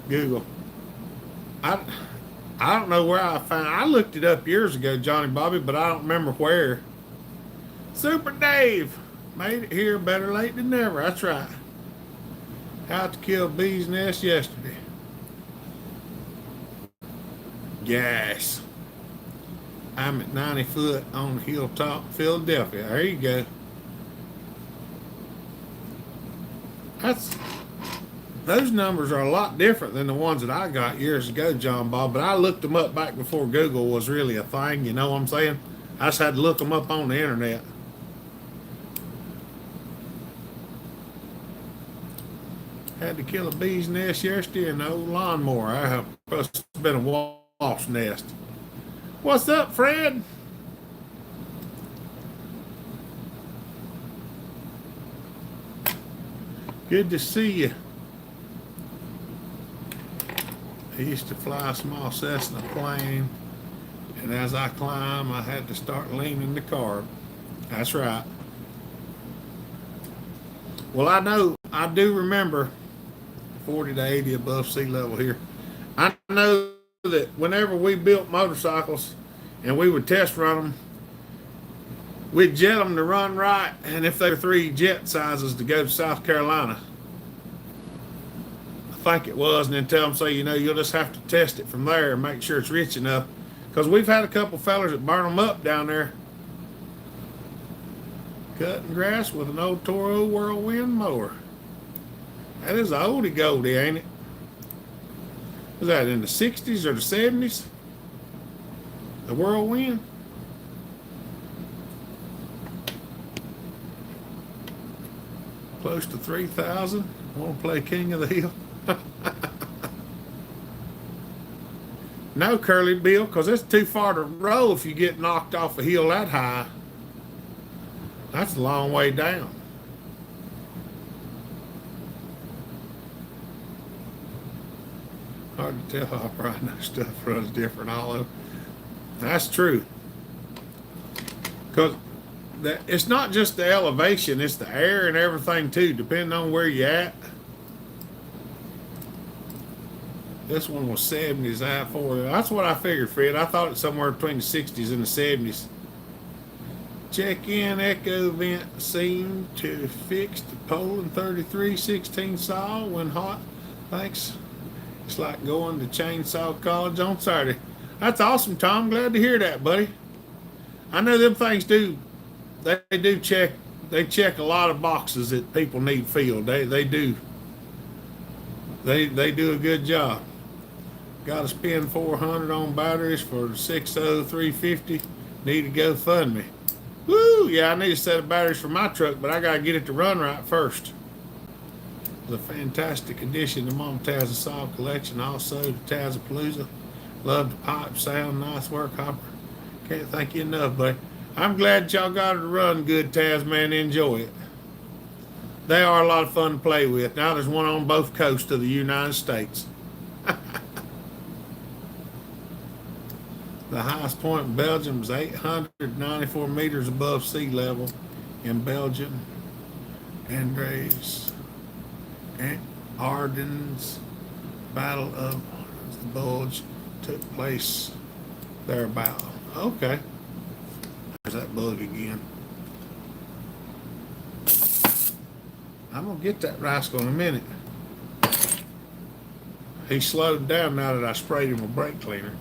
Google. I don't know where I found it. I looked it up years ago, Johnny Bobby, but I don't remember where. Super Dave made it here, better late than never. That's right. How to kill a bee's nest yesterday. Gas. I'm at 90 foot on Hilltop, Philadelphia. There you go. Those numbers are a lot different than the ones that I got years ago, John Bob, but I looked them up back before Google was really a thing, you know what I'm saying? I just had to look them up on the internet. Had to kill a bee's nest yesterday in the old lawnmower. I have must have been a wasp nest. What's up, Fred? Good to see you. I used to fly a small Cessna plane, and as I climb, I had to start leaning the carb. That's right. Well, I do remember 40 to 80 above sea level here. I know that whenever we built motorcycles and we would test run them, we'd jet them to run right, and if they were 3 jet sizes to go to South Carolina, I think it was, and then tell them, say, you'll just have to test it from there and make sure it's rich enough. Because we've had a couple fellers that burn them up down there cutting grass with an old Toro Whirlwind mower. That is an oldie goldie, ain't it? Was that in the 60s or the 70s? The whirlwind. Close to 3,000. Want to play King of the Hill? No, Curly Bill, because it's too far to roll if you get knocked off a hill that high. That's a long way down. Hard to tell how bright no stuff runs different all over. That's true. Because it's not just the elevation, it's the air and everything too, depending on where you're at. This one was 70s, I-40. That's what I figured, Fred. I thought it's somewhere between the 60s and the 70s. Check in, echo vent seemed to fix the Poland 3316 saw when hot. Thanks. It's like going to Chainsaw College on Saturday. That's awesome, Tom. Glad to hear that, buddy. I know them things do. They do check. They check a lot of boxes that people need filled. They do. They do a good job. Got to spend $400 on batteries for the 60350. Need to go fund me. Woo! Yeah, I need a set of batteries for my truck, but I got to get it to run right first. The fantastic addition to Mom Taz's saw collection. Also to Tazapalooza. Love the pipe sound. Nice work, Hopper. Can't thank you enough, buddy. I'm glad y'all got it to run good, Taz, man. Enjoy it. They are a lot of fun to play with. Now there's one on both coasts of the United States. The highest point in Belgium is 894 meters above sea level in Belgium. Andres and Ardennes Battle of the Bulge took place thereabout. Okay. There's that bug again. I'm going to get that rascal in a minute. He slowed down now that I sprayed him with brake cleaner.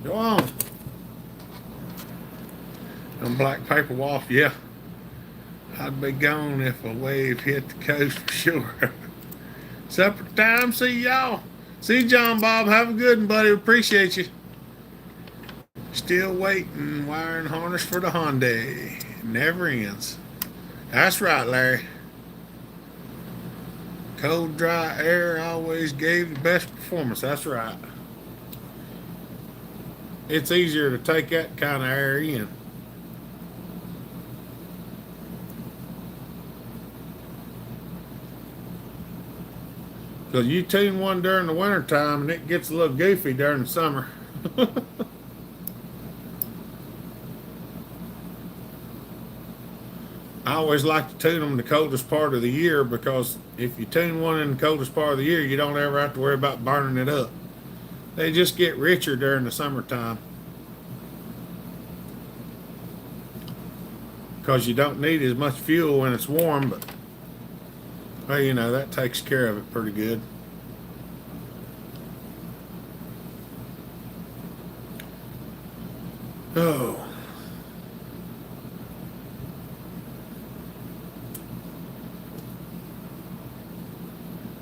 Go on. Them black paper waffles, yeah. I'd be gone if a wave hit the coast for sure. Supper time. See y'all. See you, John Bob. Have a good one, buddy. Appreciate you. Still waiting. Wiring harness for the Hyundai. Never ends. That's right, Larry. Cold, dry air always gave the best performance. That's right. It's easier to take that kind of air in. Because you tune one during the winter time and it gets a little goofy during the summer. I always like to tune them in the coldest part of the year, because if you tune one in the coldest part of the year, you don't ever have to worry about burning it up. They just get richer during the summertime. Because you don't need as much fuel when it's warm, but well, you know, that takes care of it pretty good. Oh.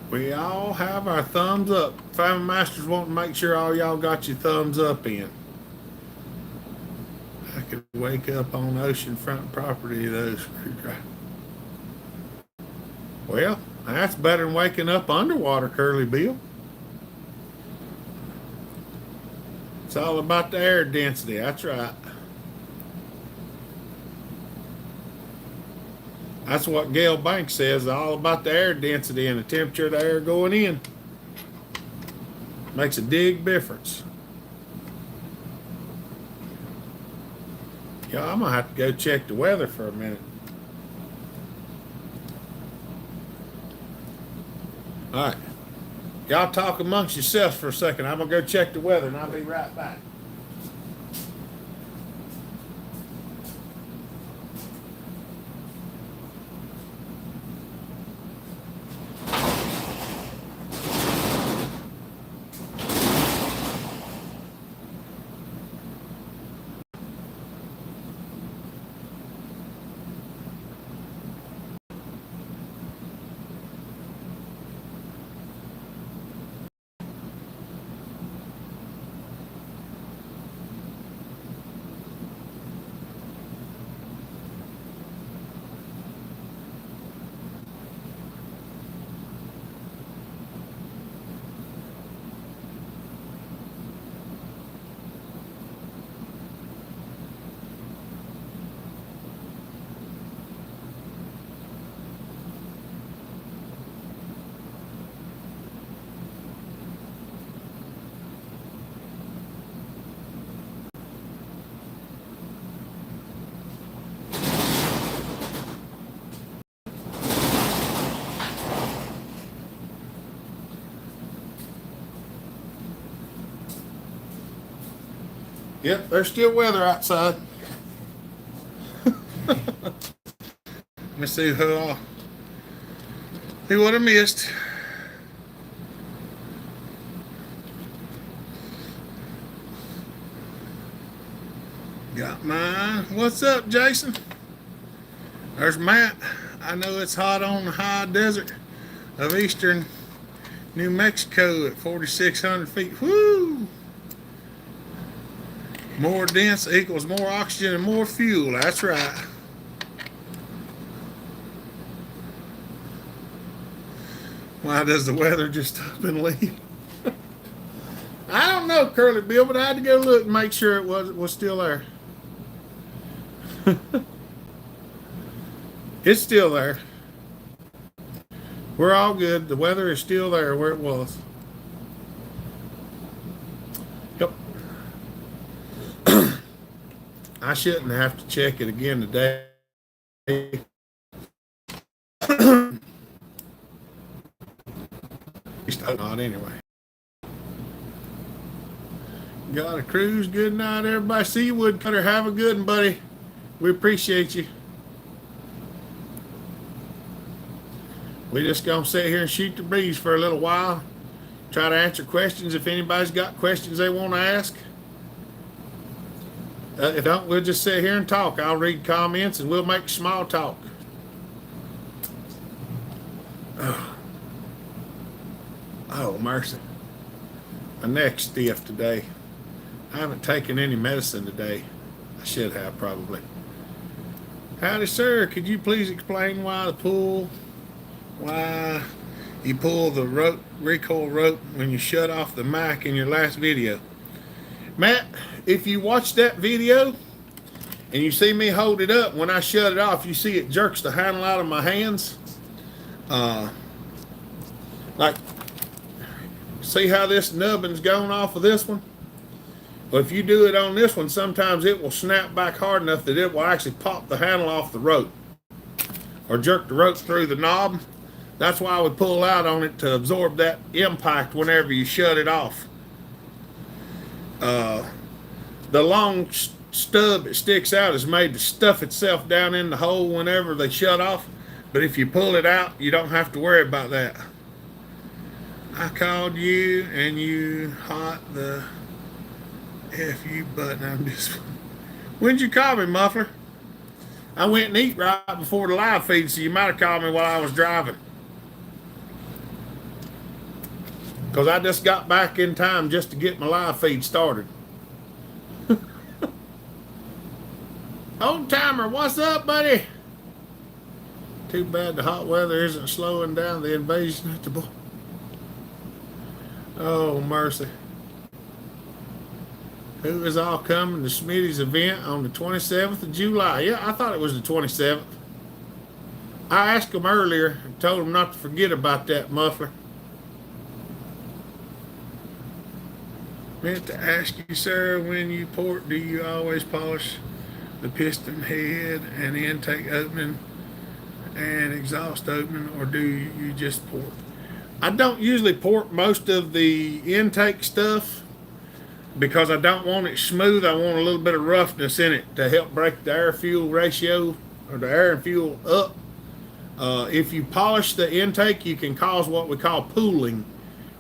We all have our thumbs up. Family Masters want to make sure all y'all got your thumbs up in. I could wake up on oceanfront property of those screwdrivers. Well, that's better than waking up underwater, Curly Bill. It's all about the air density. That's right. That's what Gail Banks says. All about the air density and the temperature of the air going in. Makes a big difference. Yeah, I'm going to have to go check the weather for a minute. All right. Y'all talk amongst yourselves for a second. I'm going to go check the weather and I'll be right back. Yep, there's still weather outside. Let me see who what I missed. Got mine. What's up, Jason? There's Matt. I know it's hot on the high desert of eastern New Mexico at 4,600 feet. Woo! More dense equals more oxygen and more fuel. That's right. Why does the weather just up and leave? I don't know, Curly Bill, but I had to go look and make sure it was still there. It's still there. We're all good. The weather is still there where it was. Yep. I shouldn't have to check it again today. Not anyway. Got a cruise. Good night, everybody. See you, Woodcutter. Have a good one, buddy. We appreciate you. We just gonna sit here and shoot the breeze for a little while. Try to answer questions if anybody's got questions they want to ask. If don't, we'll just sit here and talk. I'll read comments and we'll make small talk. Oh, mercy. My neck's stiff today. I haven't taken any medicine today. I should have, probably. Howdy, sir. Could you please explain why you pull the recoil rope when you shut off the mic in your last video? Matt, if you watch that video and you see me hold it up, when I shut it off, you see it jerks the handle out of my hands. Like, see how this nubbin's going off of this one? Well, if you do it on this one, sometimes it will snap back hard enough that it will actually pop the handle off the rope or jerk the rope through the knob. That's why I would pull out on it, to absorb that impact whenever you shut it off. The long stub that sticks out is made to stuff itself down in the hole whenever they shut off. But if you pull it out, you don't have to worry about that. I called you and you hot the FU button. I'm just... When'd you call me, Muffler? I went and eat right before the live feed, so you might have called me while I was driving. Because I just got back in time just to get my live feed started. Old timer, what's up, buddy? Too bad the hot weather isn't slowing down the invasion at the boy. Oh, mercy. Who is all coming to Smitty's event on the 27th of July? Yeah, I thought it was the 27th. I asked him earlier and told him not to forget about that, Muffler. Meant to ask you, sir, when you port, do you always polish the piston head and intake opening and exhaust opening, or do you just port? I don't usually port most of the intake stuff because I don't want it smooth. I want a little bit of roughness in it to help break the air-fuel ratio, or the air and fuel up. If you polish the intake, you can cause what we call pooling,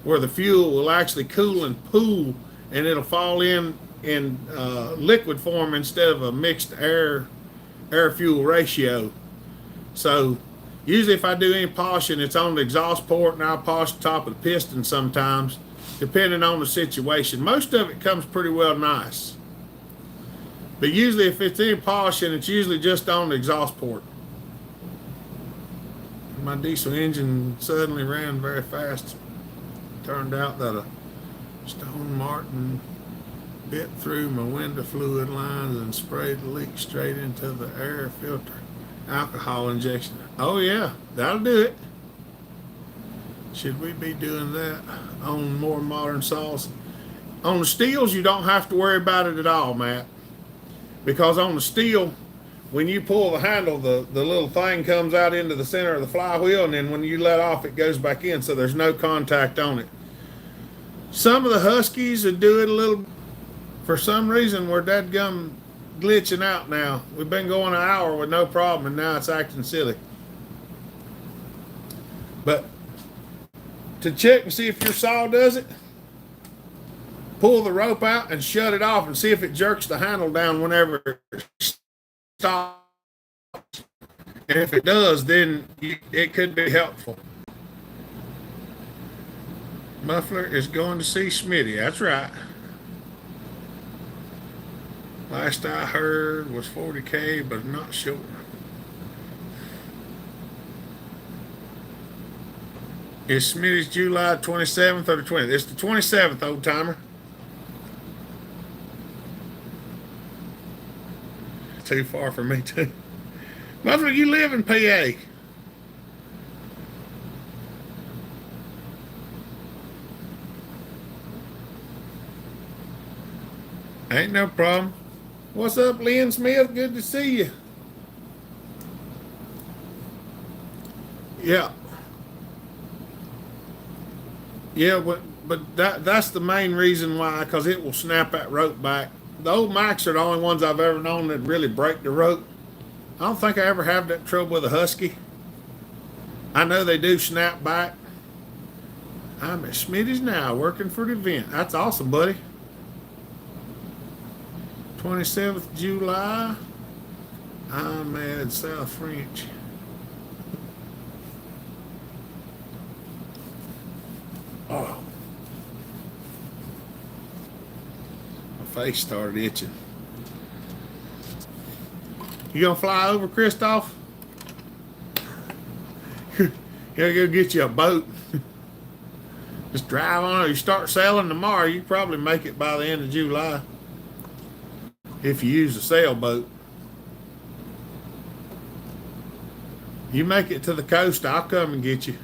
where the fuel will actually cool and pool, and it'll fall in liquid form instead of a mixed air-fuel ratio. So usually if I do any polishing, it's on the exhaust port, and I'll polish the top of the piston sometimes, depending on the situation. Most of it comes pretty well nice. But usually if it's any polishing, it's usually just on the exhaust port. My diesel engine suddenly ran very fast. Turned out that a Stone Martin bit through my window fluid lines and sprayed the leak straight into the air filter. Alcohol injection. Oh yeah, that'll do it. Should we be doing that on more modern saws? On the steels, you don't have to worry about it at all, Matt. Because on the steel, when you pull the handle, the little thing comes out into the center of the flywheel, and then when you let off, it goes back in, so there's no contact on it. Some of the Huskies would do it a little. For some reason, we're dadgum glitching out now. We've been going an hour with no problem, and now it's acting silly. But to check and see if your saw does it, pull the rope out and shut it off and see if it jerks the handle down whenever it stops. And if it does, then it could be helpful. Muffler is going to see Smitty. That's right. Last I heard was 40K, but I'm not sure. Is Smitty's July 27th or the 20th? It's the 27th, old timer. Too far for me, too. Muffler, you live in PA. Ain't no problem. What's up, Lynn Smith? Good to see you. Yeah. Yeah, but that's the main reason why, because it will snap that rope back. The old Macs are the only ones I've ever known that really break the rope. I don't think I ever have that trouble with a Husky. I know they do snap back. I'm at Smitty's now, working for the event. That's awesome, buddy. 27th July. I'm at South French. Oh. My face started itching. You gonna fly over, Christoph? You gotta go get you a boat. Just drive on it. You start sailing tomorrow, you probably make it by the end of July. If you use a sailboat. You make it to the coast, I'll come and get you.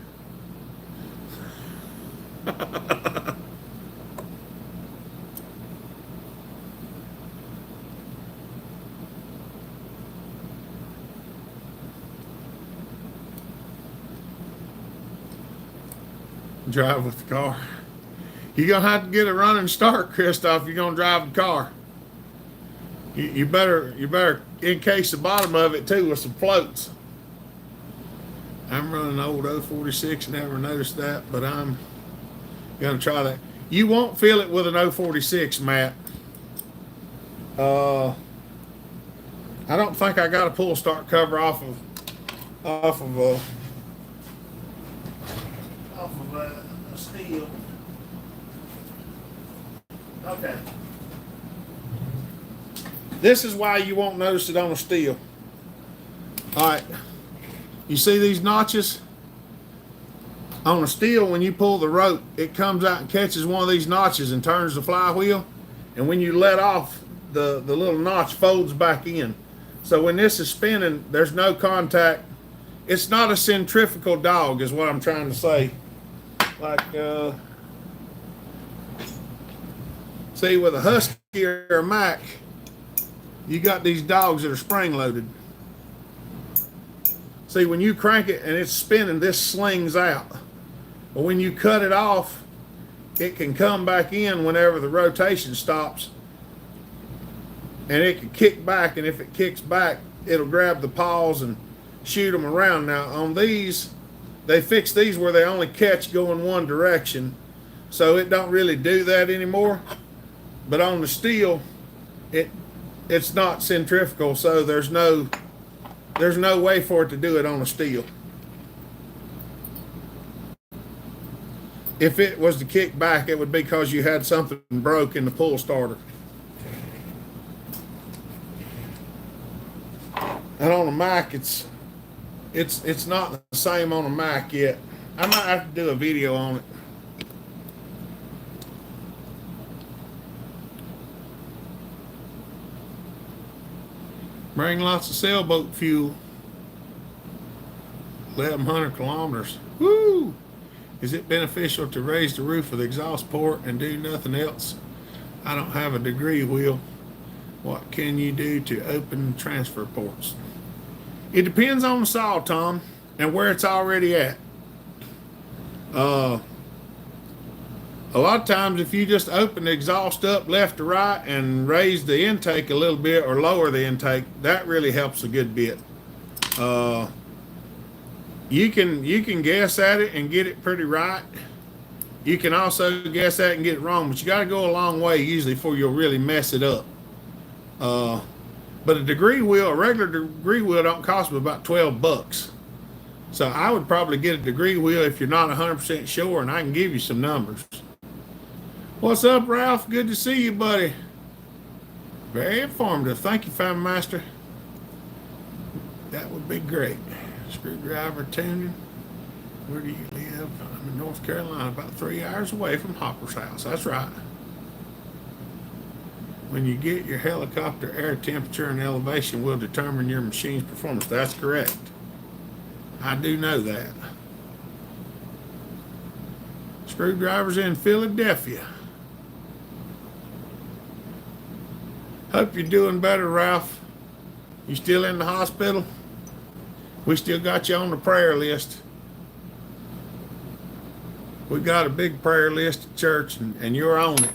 Drive with the car. You're gonna have to get a running start, Christoph. You're gonna drive the car. You better encase the bottom of it too with some floats. I'm running an old 046, never noticed that, but I'm gonna try that. You won't feel it with an 046, Matt. I don't think I got a pull start cover off of a steel. Okay. This is why you won't notice it on a steel. All right. You see these notches? On a steel, when you pull the rope, it comes out and catches one of these notches and turns the flywheel. And when you let off, the little notch folds back in. So when this is spinning, there's no contact. It's not a centrifugal dog is what I'm trying to say. Like, see, with a Husky or a Mac, you got these dogs that are spring loaded. See, when you crank it and it's spinning, this slings out. But when you cut it off, it can come back in whenever the rotation stops. And it can kick back, and if it kicks back, it'll grab the paws and shoot them around. Now, on these, they fix these where they only catch going one direction, so it don't really do that anymore. But on the steel, it's not centrifugal, so there's no way for it to do it on a steel. If it was to kick back, it would be because you had something broke in the pull starter. And on a Mac, it's not the same on a Mac yet. I might have to do a video on it. Bring lots of sailboat fuel. 1,100 kilometers. Woo! Is it beneficial to raise the roof of the exhaust port and do nothing else? I don't have a degree, Will. What can you do to open transfer ports? It depends on the saw, Tom, and where it's already at. A lot of times, if you just open the exhaust up left to right and raise the intake a little bit or lower the intake, that really helps a good bit. Uh, you can guess at it and get it pretty right. You can also guess at it and get it wrong, but you got to go a long way usually before you'll really mess it up. Uh, but a regular degree wheel don't cost me about $12. So I would probably get a degree wheel if you're not 100% sure, and I can give you some numbers. What's up, Ralph? Good to see you, buddy. Very informative. Thank you, Family Master. That would be great. Screwdriver tuning. Where do you live? I'm in North Carolina, about 3 hours away from Hopper's house. That's right. When you get your helicopter, air temperature and elevation will determine your machine's performance. That's correct. I do know that. Screwdrivers in Philadelphia. Hope you're doing better, Ralph. You still in the hospital? We still got you on the prayer list. We got a big prayer list at church, and you're on it.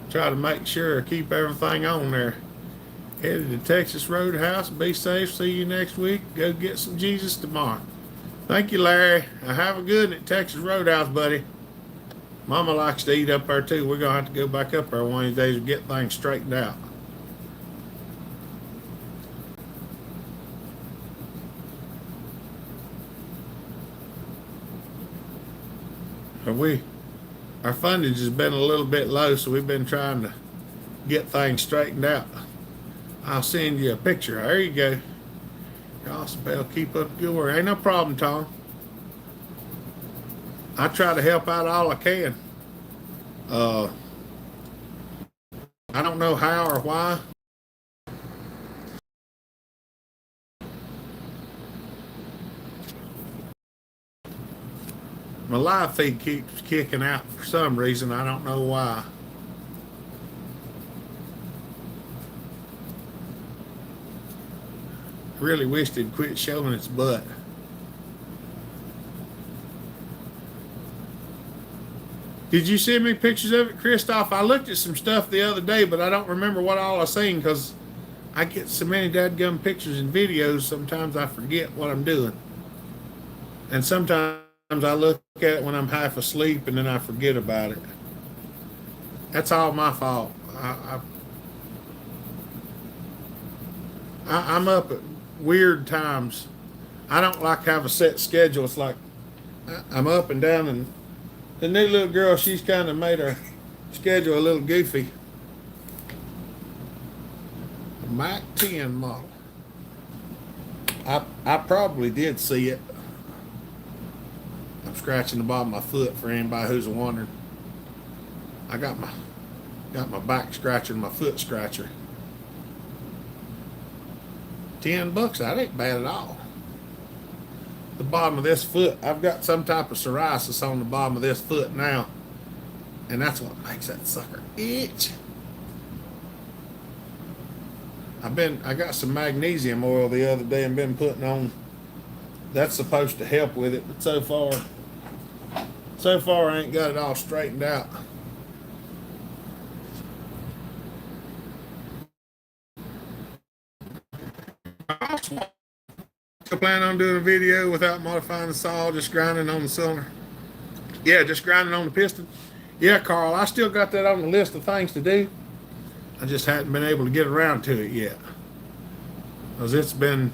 Try to make sure I keep everything on there. Headed to Texas Roadhouse. Be safe. See you next week. Go get some Jesus tomorrow. Thank you, Larry. Have a good one at Texas Roadhouse, buddy. Mama likes to eat up there too. We're gonna have to go back up there one of these days and get things straightened out. Our fundage has been a little bit low, so we've been trying to get things straightened out. I'll send you a picture. There you go. You're awesome, Bell. Keep up the good work. Ain't no problem, Tom. I try to help out all I can. I don't know how or why. My live feed keeps kicking out for some reason. I don't know why. I really wished it'd quit showing its butt. Did you send me pictures of it, Christoph? I looked at some stuff the other day, but I don't remember what all I seen because I get so many dadgum pictures and videos, sometimes I forget what I'm doing. And sometimes I look at it when I'm half asleep and then I forget about it. That's all my fault. I'm up at weird times. I don't like to have a set schedule. It's like I'm up and down, and the new little girl, she's kind of made her schedule a little goofy. A Mac 10 model. I probably did see it. I'm scratching the bottom of my foot for anybody who's wondering. I got my back scratcher and my foot scratcher. $10, that ain't bad at all. The bottom of this foot, I've got some type of psoriasis on the bottom of this foot now, and that's what makes that sucker itch. I got some magnesium oil the other day and been putting on. That's supposed to help with it, but so far I ain't got it all straightened out. Still plan on doing a video without modifying the saw, just grinding on the cylinder. Yeah, just grinding on the piston. Yeah, Carl, I still got that on the list of things to do. I just hadn't been able to get around to it yet, because it's been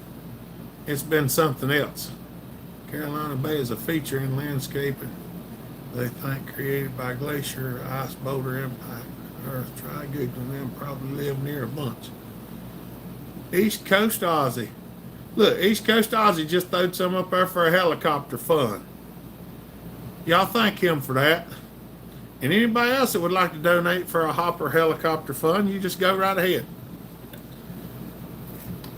something else. Carolina Bay is a feature in landscaping they think created by glacier, ice, boulder impact. Earth, try googling them, probably live near a bunch. East Coast Aussie. Look, East Coast Aussie just throwed some up there for a helicopter fund. Y'all thank him for that. And anybody else that would like to donate for a Hopper helicopter fund, you just go right ahead.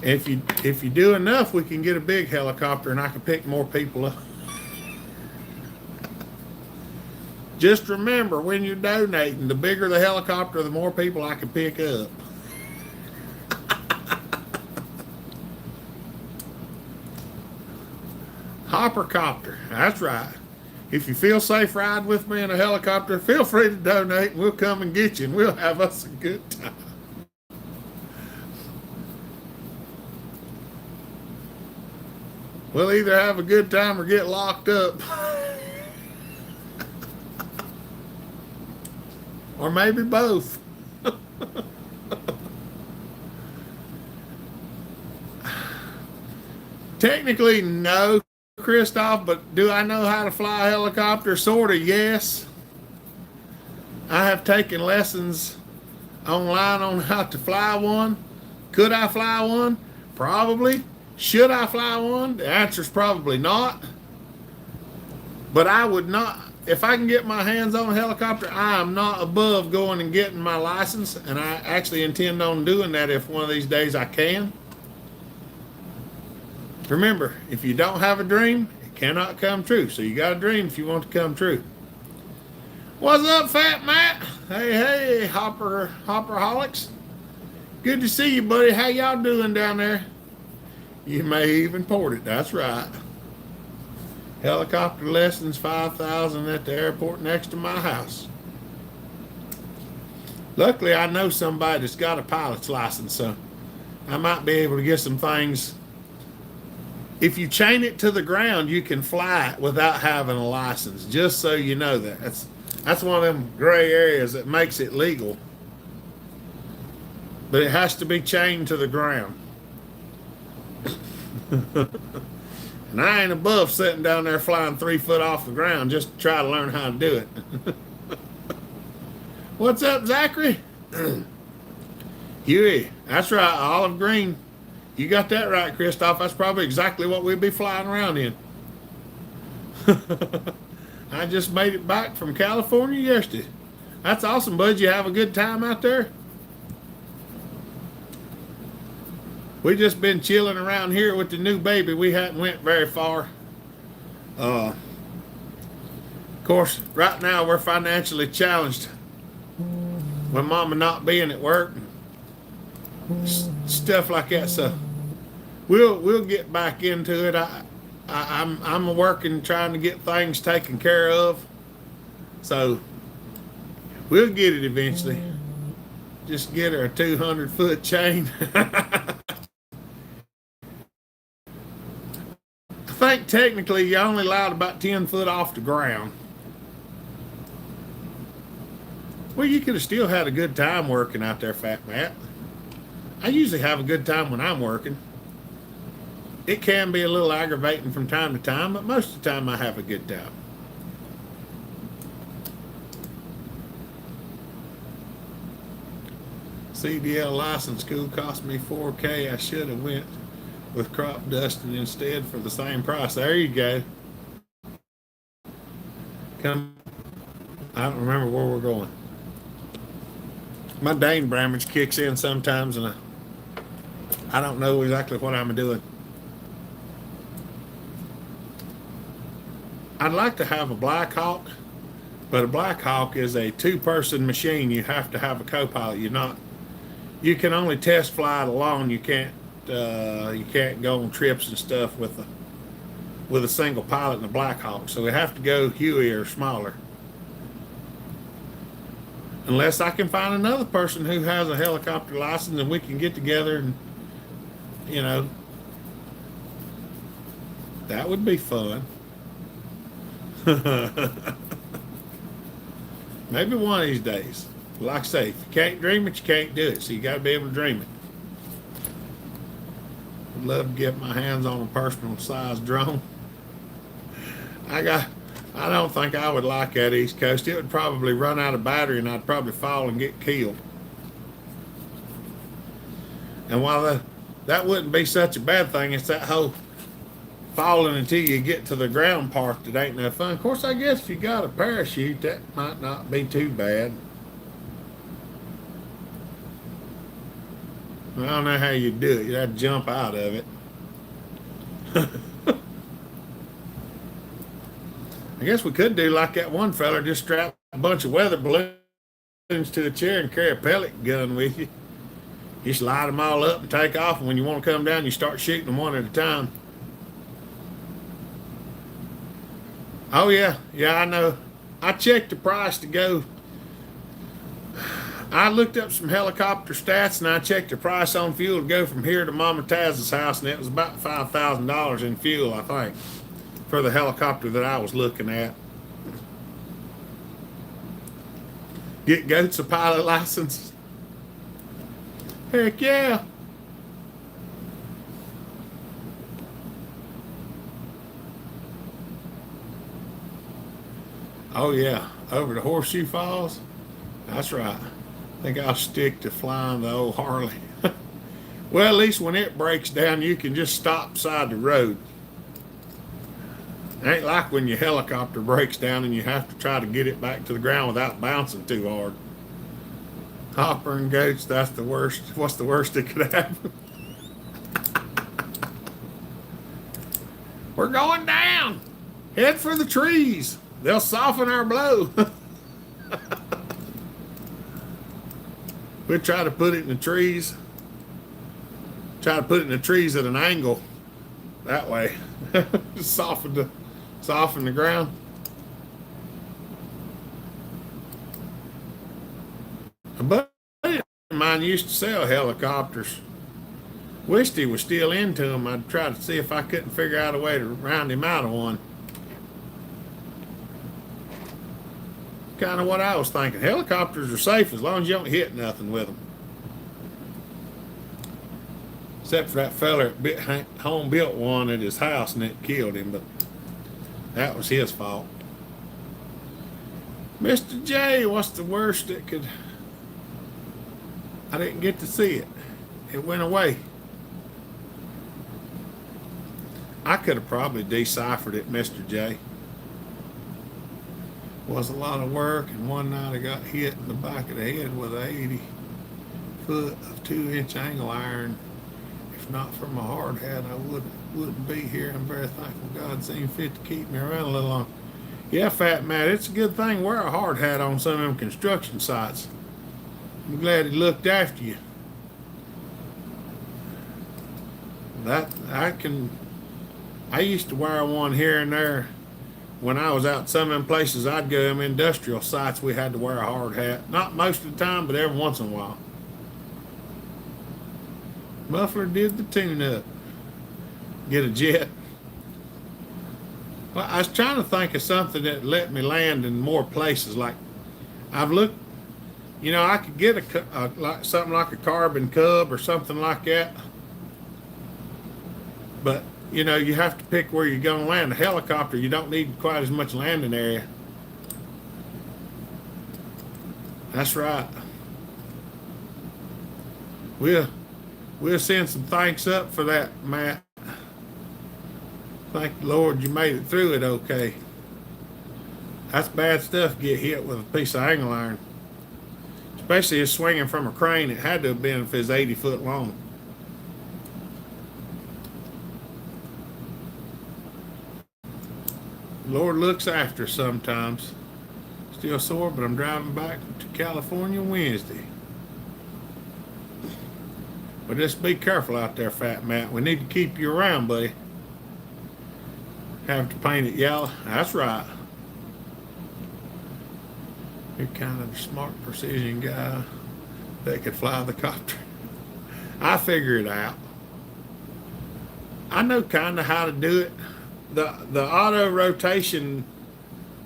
If you do enough, we can get a big helicopter and I can pick more people up. Just remember, when you're donating, the bigger the helicopter, the more people I can pick up. Hoppercopter. That's right. If you feel safe riding with me in a helicopter, feel free to donate and we'll come and get you and we'll have us a good time. We'll either have a good time or get locked up. Or maybe both. Technically, no, Christoph, but do I know how to fly a helicopter? Sort of, yes. I have taken lessons online on how to fly one. Could I fly one? Probably. Should I fly one? The answer is probably not. But I would not, if I can get my hands on a helicopter, I am not above going and getting my license, and I actually intend on doing that if one of these days I can. Remember, if you don't have a dream, it cannot come true. So you got a dream if you want to come true. What's up, Fat Matt? Hey, Hopperholics. Good to see you, buddy. How y'all doing down there? You may even port it. That's right. Helicopter lessons, $5,000 at the airport next to my house. Luckily, I know somebody that's got a pilot's license, so I might be able to get some things. If you chain it to the ground, you can fly it without having a license, just so you know that. That's one of them gray areas that makes it legal. But it has to be chained to the ground. And I ain't above sitting down there flying 3 foot off the ground just to try to learn how to do it. What's up, Zachary? Huey, that's right, olive green. You got that right, Christoph. That's probably exactly what we'd be flying around in. I just made it back from California yesterday. That's awesome, bud. You have a good time out there? We just been chilling around here with the new baby. We hadn't went very far. Of course, right now we're financially challenged. With Mama not being at work, stuff like that. So we'll get back into it. I'm working, trying to get things taken care of. So we'll get it eventually. Just get her a 200-foot chain. I think technically you're only allowed about 10 foot off the ground. Well, you could have still had a good time working out there, Fat Matt. I usually have a good time when I'm working. It can be a little aggravating from time to time, but most of the time I have a good time. CDL license school cost me $4K. I should have went with crop dusting instead for the same price. There you go. Come. I don't remember where we're going. My Dane Bramage kicks in sometimes, and I don't know exactly what I'm doing. I'd like to have a Black Hawk, but a Black Hawk is a 2-person machine. You have to have a co-pilot. You can only test fly it alone. You can't go on trips and stuff with a single pilot in a Black Hawk. So we have to go Huey or smaller. Unless I can find another person who has a helicopter license and we can get together and, that would be fun. Maybe one of these days. Like I say, if you can't dream it, you can't do it. So you got to be able to dream it. I'd love to get my hands on a personal size drone. I don't think I would like that East Coast. It would probably run out of battery and I'd probably fall and get killed. And while that wouldn't be such a bad thing, it's that whole falling until you get to the ground part that ain't no fun. Of course, I guess if you got a parachute, that might not be too bad. I don't know how you do it. You'd have to jump out of it. I guess we could do like that one fella, just strap a bunch of weather balloons to a chair and carry a pellet gun with you. You slide them all up and take off, and when you want to come down, you start shooting them one at a time. Oh yeah, yeah, I know. I checked the price to go. I looked up some helicopter stats and I checked the price on fuel to go from here to Mama Taz's house, and it was about $5,000 in fuel, I think, for the helicopter that I was looking at. Get goats a pilot license. Heck yeah. Oh yeah, over the Horseshoe Falls. That's right. I think I'll stick to flying the old Harley. Well, at least when it breaks down, you can just stop beside the road. It ain't like when your helicopter breaks down and you have to try to get it back to the ground without bouncing too hard. Hopper and goats, that's the worst. What's the worst that could happen? We're going down. Head for the trees. They'll soften our blow. We'll try to put it in the trees. Try to put it in the trees at an angle. That way. soften the ground. A buddy of mine used to sell helicopters. Wished he was still into them. I'd try to see if I couldn't figure out a way to round him out of one. Kind of what I was thinking. Helicopters are safe as long as you don't hit nothing with them. Except for that fella that home built one at his house and it killed him, but that was his fault. Mr. J, what's the worst that could... I didn't get to see it. It went away. I could have probably deciphered it, Mr. J. Was a lot of work, and one night I got hit in the back of the head with a 80-foot of 2-inch angle iron. If not for my hard hat, I wouldn't be here. I'm very thankful God seemed fit to keep me around a little longer. Yeah, Fat Matt, it's a good thing to wear a hard hat on some of them construction sites. I'm glad he looked after you. I used to wear one here and there. When I was out some of them places I'd go, them industrial sites, we had to wear a hard hat. Not most of the time, but every once in a while. Muffler did the tune-up. Get a jet. Well, I was trying to think of something that let me land in more places. Like, I've looked, I could get something like a carbon cub or something like that. But you have to pick where you're going to land. A helicopter, you don't need quite as much landing area. That's right. We'll send some thanks up for that, Matt. Thank the Lord you made it through it okay. That's bad stuff, get hit with a piece of angle iron. Especially if swinging from a crane. It had to have been if it's 80 foot long. Lord looks after us sometimes. Still sore, but I'm driving back to California Wednesday. But just be careful out there, Fat Matt. We need to keep you around, buddy. Have to paint it yellow. That's right. You're kind of a smart precision guy that could fly the copter. I figure it out. I know kind of how to do it. The auto rotation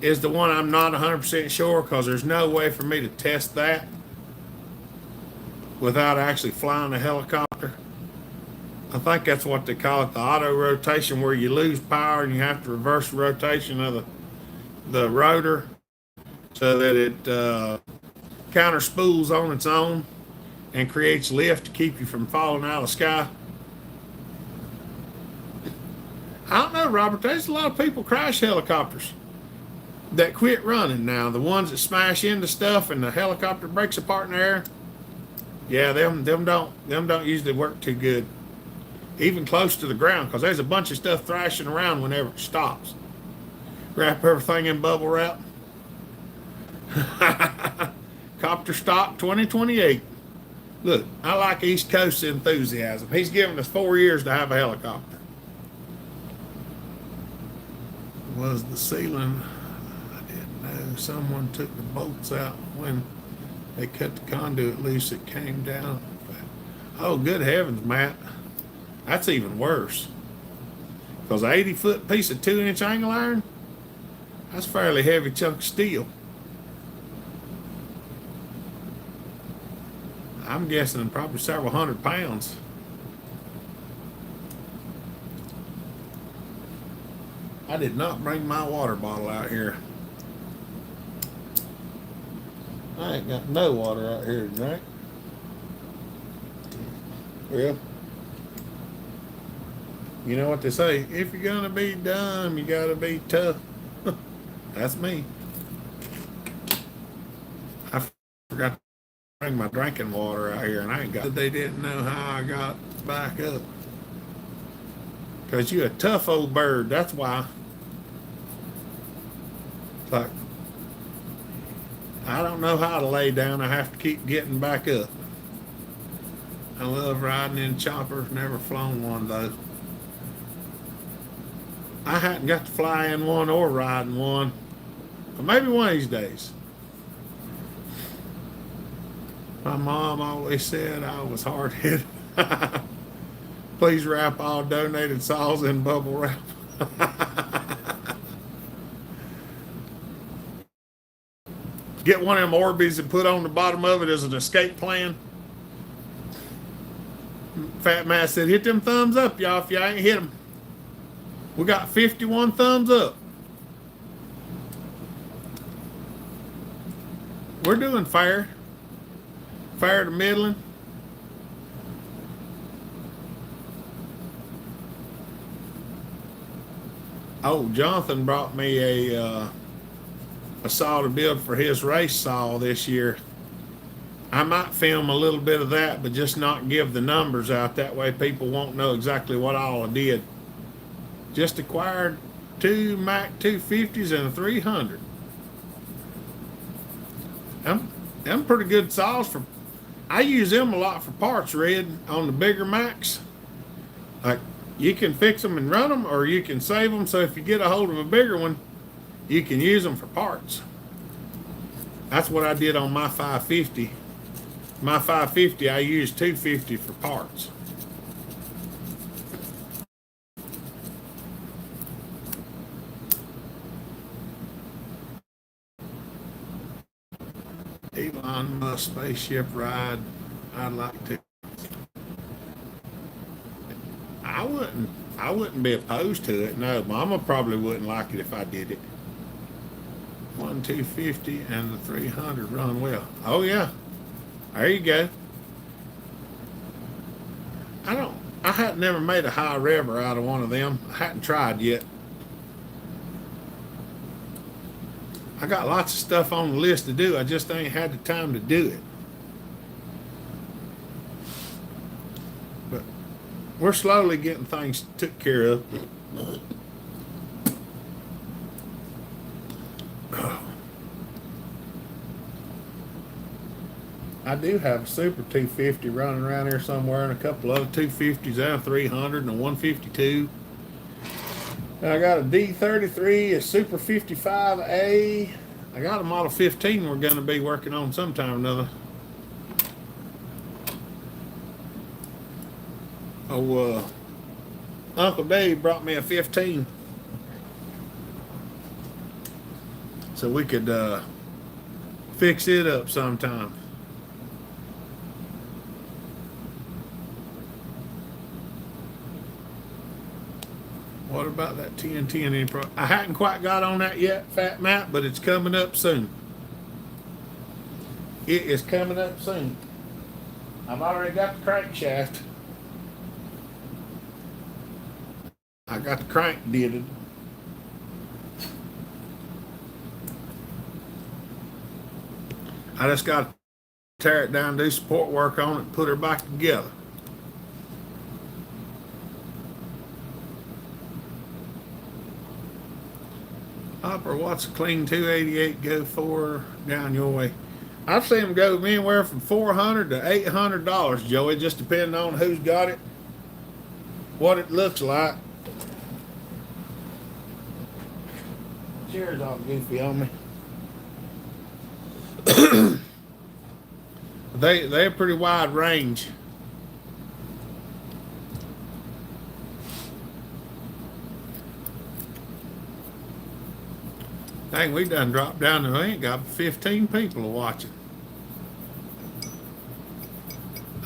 is the one I'm not 100% sure, because there's no way for me to test that without actually flying a helicopter. I think that's what they call it, the auto rotation, where you lose power and you have to reverse the rotation of the rotor so that it counter spools on its own and creates lift to keep you from falling out of the sky. I don't know, Robert. There's a lot of people crash helicopters that quit running now. The ones that smash into stuff and the helicopter breaks apart in the air. Yeah, them don't usually work too good, even close to the ground, because there's a bunch of stuff thrashing around whenever it stops. Wrap everything in bubble wrap. Copter stock 2028. Look, I like East Coast enthusiasm. He's given us 4 years to have a helicopter. was the ceiling. I didn't know someone took the bolts out when they cut the conduit loose. It came down. Oh, good heavens, Matt. That's even worse. Because an 80-foot piece of 2-inch angle iron, that's a fairly heavy chunk of steel. I'm guessing probably several hundred pounds. I did not bring my water bottle out here. I ain't got no water out here to drink. Well, you know what they say, if you're gonna be dumb, you gotta be tough. That's me. I forgot to bring my drinking water out here, and I ain't got. They didn't know how I got back up. Cause you a tough old bird, that's why. It's like, I don't know how to lay down, I have to keep getting back up. I love riding in choppers, never flown one though. I hadn't got to fly in one or ride in one, but maybe one of these days. My mom always said I was hard-headed. Please wrap all donated saws in bubble wrap. Get one of them Orbeez and put on the bottom of it as an escape plan. Fat Matt said, hit them thumbs up, y'all, if y'all ain't hit them. We got 51 thumbs up. We're doing fair. Fair to middling. Oh, Jonathan brought me a saw to build for his race saw this year. I might film a little bit of that, but just not give the numbers out. That way people won't know exactly what all I did. Just acquired 2 Mac 250s and a 300. Them pretty good saws for. I use them a lot for parts, Red, on the bigger Macs. Like, you can fix them and run them, or you can save them, so if you get a hold of a bigger one, you can use them for parts. That's what I did on my 550. My 550, I used 250 for parts. Elon Musk spaceship ride, I'd like to. I wouldn't be opposed to it. No, Mama probably wouldn't like it if I did it. 250 and the 300 run well. Oh yeah, there you go. I hadn't never made a high rever out of one of them. I hadn't tried yet. I got lots of stuff on the list to do. I just ain't had the time to do it. But we're slowly getting things took care of. I do have a Super 250 running around here somewhere, and a couple other 250s and a 300 and a 152. And I got a D33, a Super 55A. I got a Model 15 we're going to be working on sometime or another. Oh, Uncle Dave brought me a 15. So we could fix it up sometime. What about that 1010? I hadn't quite got on that yet, Fat Matt, but it's coming up soon. It is coming up soon. I've already got the crankshaft. I got the crank didded. I just got to tear it down, do support work on it, and put her back together. Hopper, what's a clean 288 go for down your way? I've seen them go anywhere from $400 to $800, Joey, just depending on who's got it, what it looks like. chair's all goofy on me. They're pretty wide range. Dang, we done dropped down to, we ain't got 15 people watching.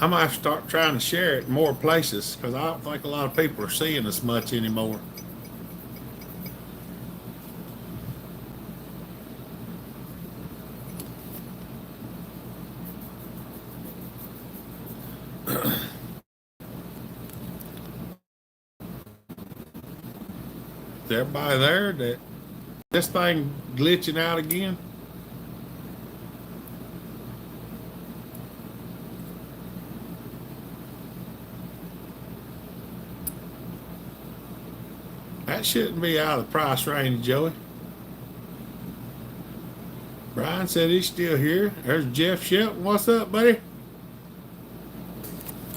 I might have to start trying to share it in more places because I don't think a lot of people are seeing us much anymore. Is everybody there? That this thing glitching out again? That shouldn't be out of the price range, Joey. Brian said he's still here. There's Jeff Shelton. What's up, buddy?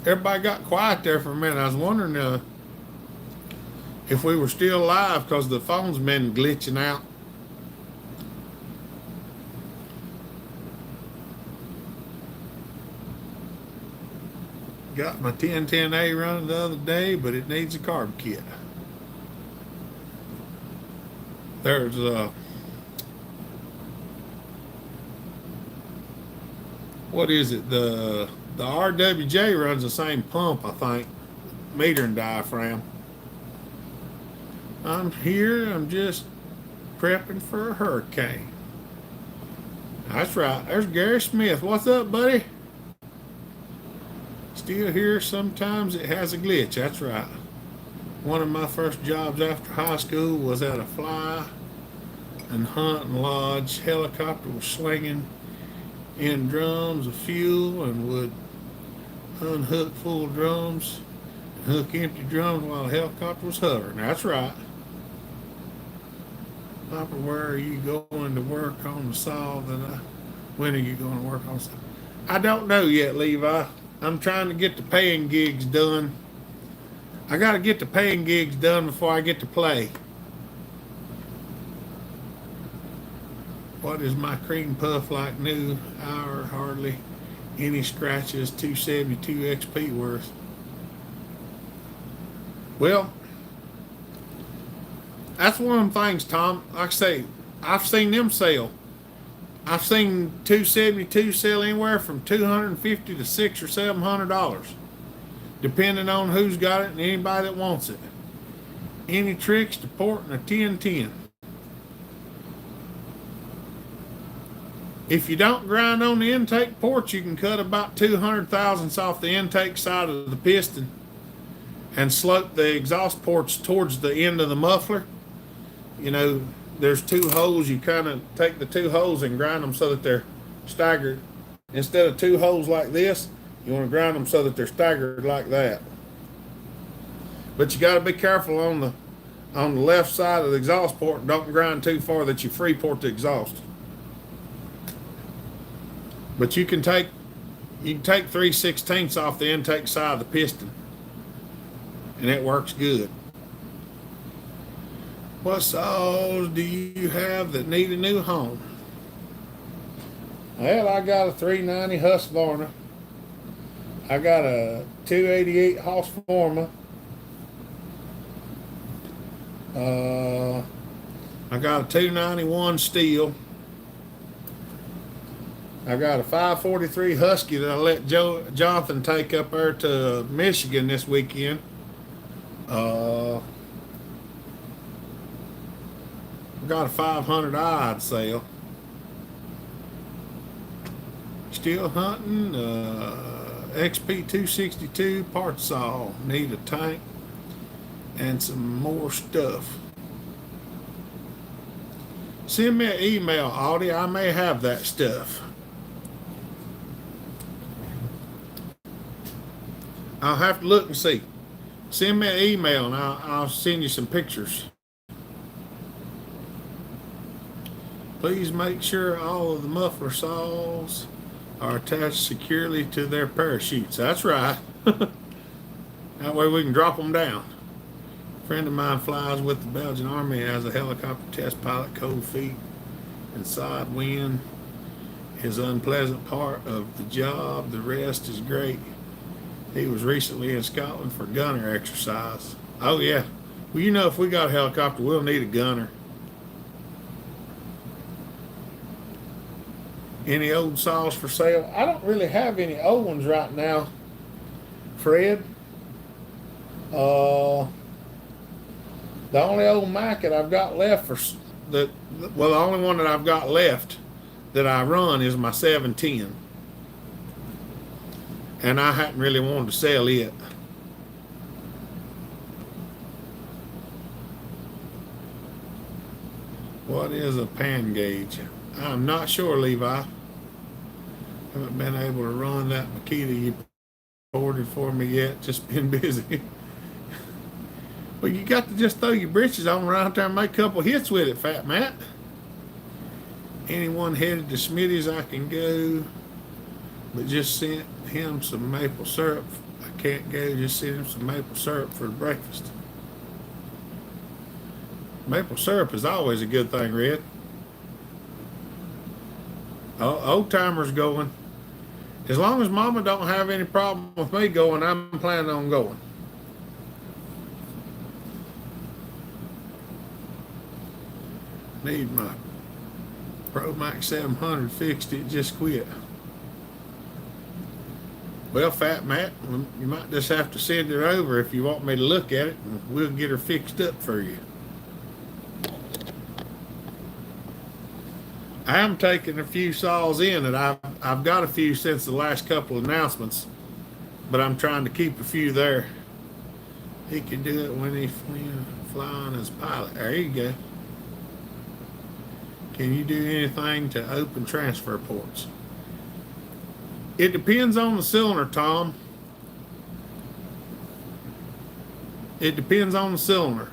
Everybody got quiet there for a minute. I was wondering if we were still live because the phone's been glitching out. Got my 1010A running the other day, but it needs a carb kit. There's what is it? The RWJ runs the same pump, I think. Meter and diaphragm. I'm here, I'm just prepping for a hurricane. That's right. There's Gary Smith. What's up, buddy? Still here. Sometimes it has a glitch. That's right. One of my first jobs after high school was at a fly and hunt and lodge. Helicopter was slinging in drums of fuel and would unhook full drums and hook empty drums while the helicopter was hovering. That's right. Papa, where are you going to work on the saw when are you going to work on the saw? I don't know yet, Levi. I'm trying to get the paying gigs done. I got to get the paying gigs done before I get to play. What is my cream puff like new? Hour, hardly any scratches, 272 XP worth. Well, that's one of them things, Tom. Like I say, I've seen them sell. I've seen 272 sell anywhere from $250 to $600 or $700, depending on who's got it and anybody that wants it. Any tricks to porting a 1010? If you don't grind on the intake ports, you can cut about 200 thousandths off the intake side of the piston and slope the exhaust ports towards the end of the muffler. You know, there's two holes. You kind of take the two holes and grind them so that they're staggered. Instead of two holes like this, you want to grind them so that they're staggered like that. But you got to be careful on the left side of the exhaust port. Don't grind too far that you free port the exhaust. But you can take 3/16 off the intake side of the piston, and it works good. What saws do you have that need a new home? Well, I got a 390 Husqvarna. I got a 288 Husqvarna. I got a 291 Steel. I got a 543 Husky that I let Jonathan take up there to Michigan this weekend. I got a 500i I'd sell. Still hunting. XP 262 part saw. Need a tank and some more stuff. Send me an email, Audie. I may have that stuff. I'll have to look and see. Send me an email and I'll send you some pictures. Please make sure all of the muffler saws are attached securely to their parachutes. That's right. That way we can drop them down. Friend of mine flies with the Belgian Army as a helicopter test pilot. Cold feet and side wind is the unpleasant part of the job. The rest is great. He was recently in Scotland for gunner exercise. Oh yeah. Well, you know, if we got a helicopter, we'll need a gunner. Any old saws for sale? I don't really have any old ones right now, Fred. The only old Mac that I've got left the only one that I've got left that I run is my 710, and I hadn't really wanted to sell it. What is a pan gauge? I'm not sure, Levi. Haven't been able to run that Makita you ordered for me yet. Just been busy. Well, you got to just throw your britches on around there and make a couple hits with it, Fat Matt. Anyone headed to Smitty's, I can go, but just sent him some maple syrup. I can't go, just sent him some maple syrup for breakfast. Maple syrup is always a good thing, Red. Old timers going. As long as Mama don't have any problem with me going, I'm planning on going. Need my Pro Max 700 fixed. It just quit. Well, Fat Matt, you might just have to send her over if you want me to look at it, and we'll get her fixed up for you. I am taking a few saws in, and I've got a few since the last couple of announcements, but I'm trying to keep a few there. He can do it when he's flying as pilot. There you go. Can you do anything to open transfer ports? It depends on the cylinder, Tom. It depends on the cylinder.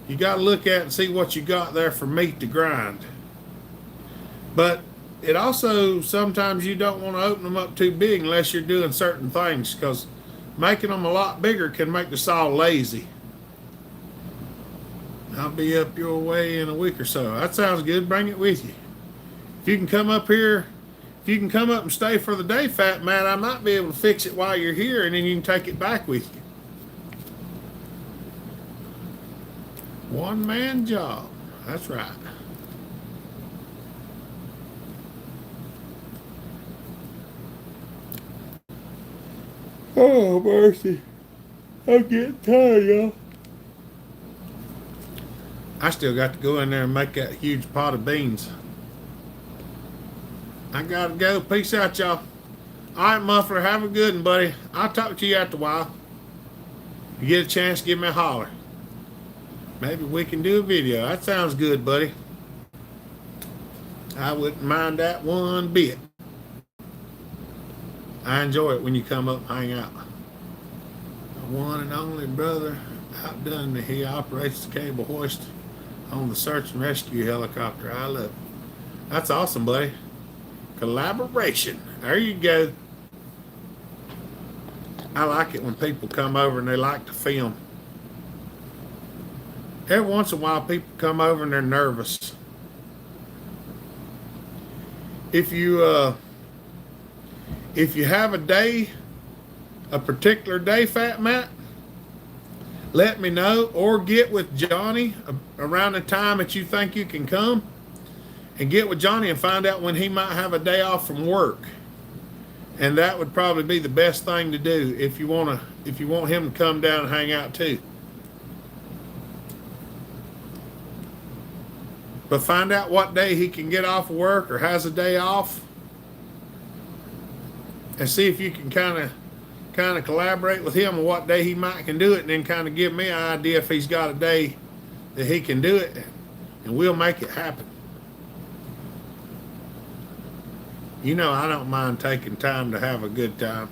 You got to look at it and see what you got there for meat to grind. But it also, sometimes you don't want to open them up too big unless you're doing certain things, because making them a lot bigger can make the saw lazy. I'll be up your way in a week or so. That sounds good. Bring it with you. If you can come up here, if you can come up and stay for the day, Fat Matt, I might be able to fix it while you're here, and then you can take it back with you. One man job. That's right. Oh, mercy. I'm getting tired, y'all. I still got to go in there and make that huge pot of beans. I gotta go. Peace out, y'all. All right, Muffler, have a good one, buddy. I'll talk to you after a while. If you get a chance, give me a holler. Maybe we can do a video. That sounds good, buddy. I wouldn't mind that one bit. I enjoy it when you come up and hang out. The one and only brother outdone me. He operates the cable hoist on the search and rescue helicopter. I love it. That's awesome, buddy. Collaboration. There you go. I like it when people come over and they like to film. Every once in a while, people come over and they're nervous. If you have a day, a particular day, Fat Matt, let me know, or get with Johnny around the time that you think you can come, and get with Johnny and find out when he might have a day off from work. And that would probably be the best thing to do if you want him to come down and hang out too. But find out what day he can get off of work or has a day off, and see if you can kind of collaborate with him on what day he might can do it, and then kind of give me an idea if he's got a day that he can do it, and we'll make it happen. You know, I don't mind taking time to have a good time.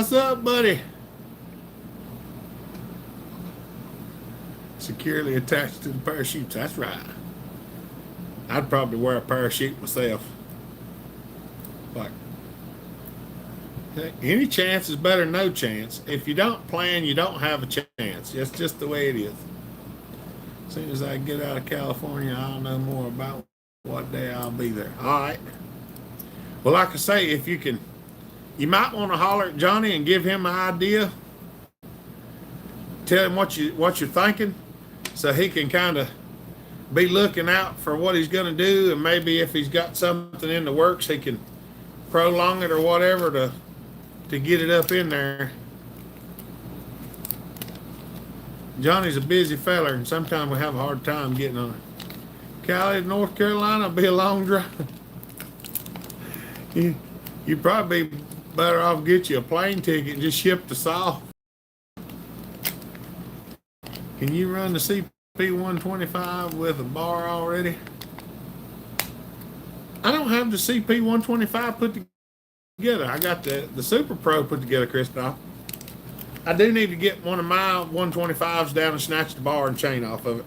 What's up, buddy? Securely attached to the parachutes. That's right. I'd probably wear a parachute myself. Like, any chance is better than no chance. If you don't plan, you don't have a chance. That's just the way it is. As soon as I get out of California, I'll know more about what day I'll be there. All right. Well, like I say, if you can, you might want to holler at Johnny and give him an idea. Tell him what you're thinking, so he can kind of be looking out for what he's going to do, and maybe if he's got something in the works, he can prolong it or whatever to get it up in there. Johnny's a busy feller, and sometimes we have a hard time getting on it. Cali, North Carolina, will be a long drive. You'd probably be better off get you a plane ticket and just ship the saw. Can you run the CP125 with a bar already? I don't have the CP125 put together. I got the Super Pro put together, Christoph. I do need to get one of my 125s down and snatch the bar and chain off of it.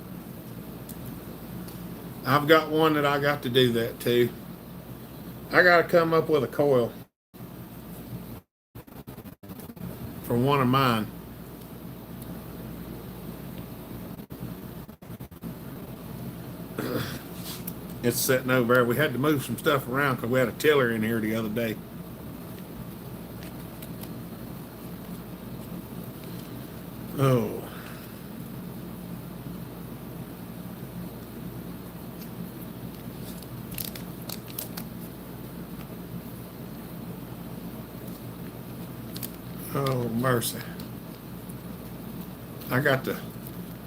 I've got one that I got to do that too. I got to come up with a coil for one of mine. It's sitting over there. We had to move some stuff around because we had a tiller in here the other day. Oh. Oh, mercy. I got the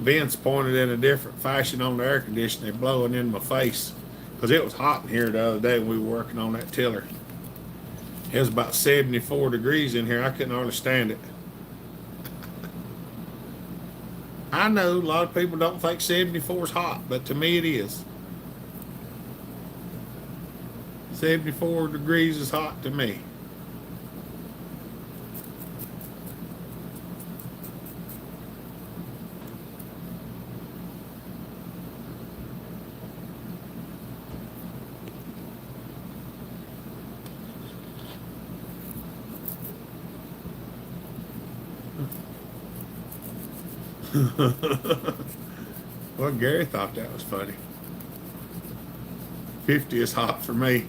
vents pointed in a different fashion on the air conditioner, blowing in my face. Because it was hot in here the other day when we were working on that tiller. It was about 74 degrees in here. I couldn't hardly stand it. I know a lot of people don't think 74 is hot, but to me it is. 74 degrees is hot to me. Well, Gary thought that was funny. 50 is hot for me.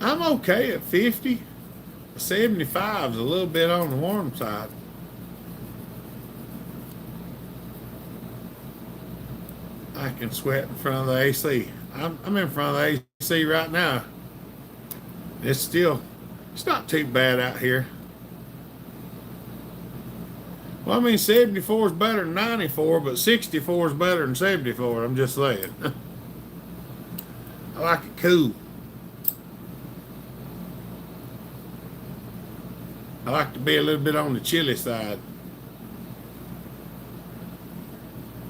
I'm okay at 50. 75 is a little bit on the warm side. I can sweat in front of the AC. I'm in front of the AC right now. It's not too bad out here. Well, I mean, 74 is better than 94, but 64 is better than 74. I'm just saying. I like it cool. I like to be a little bit on the chilly side.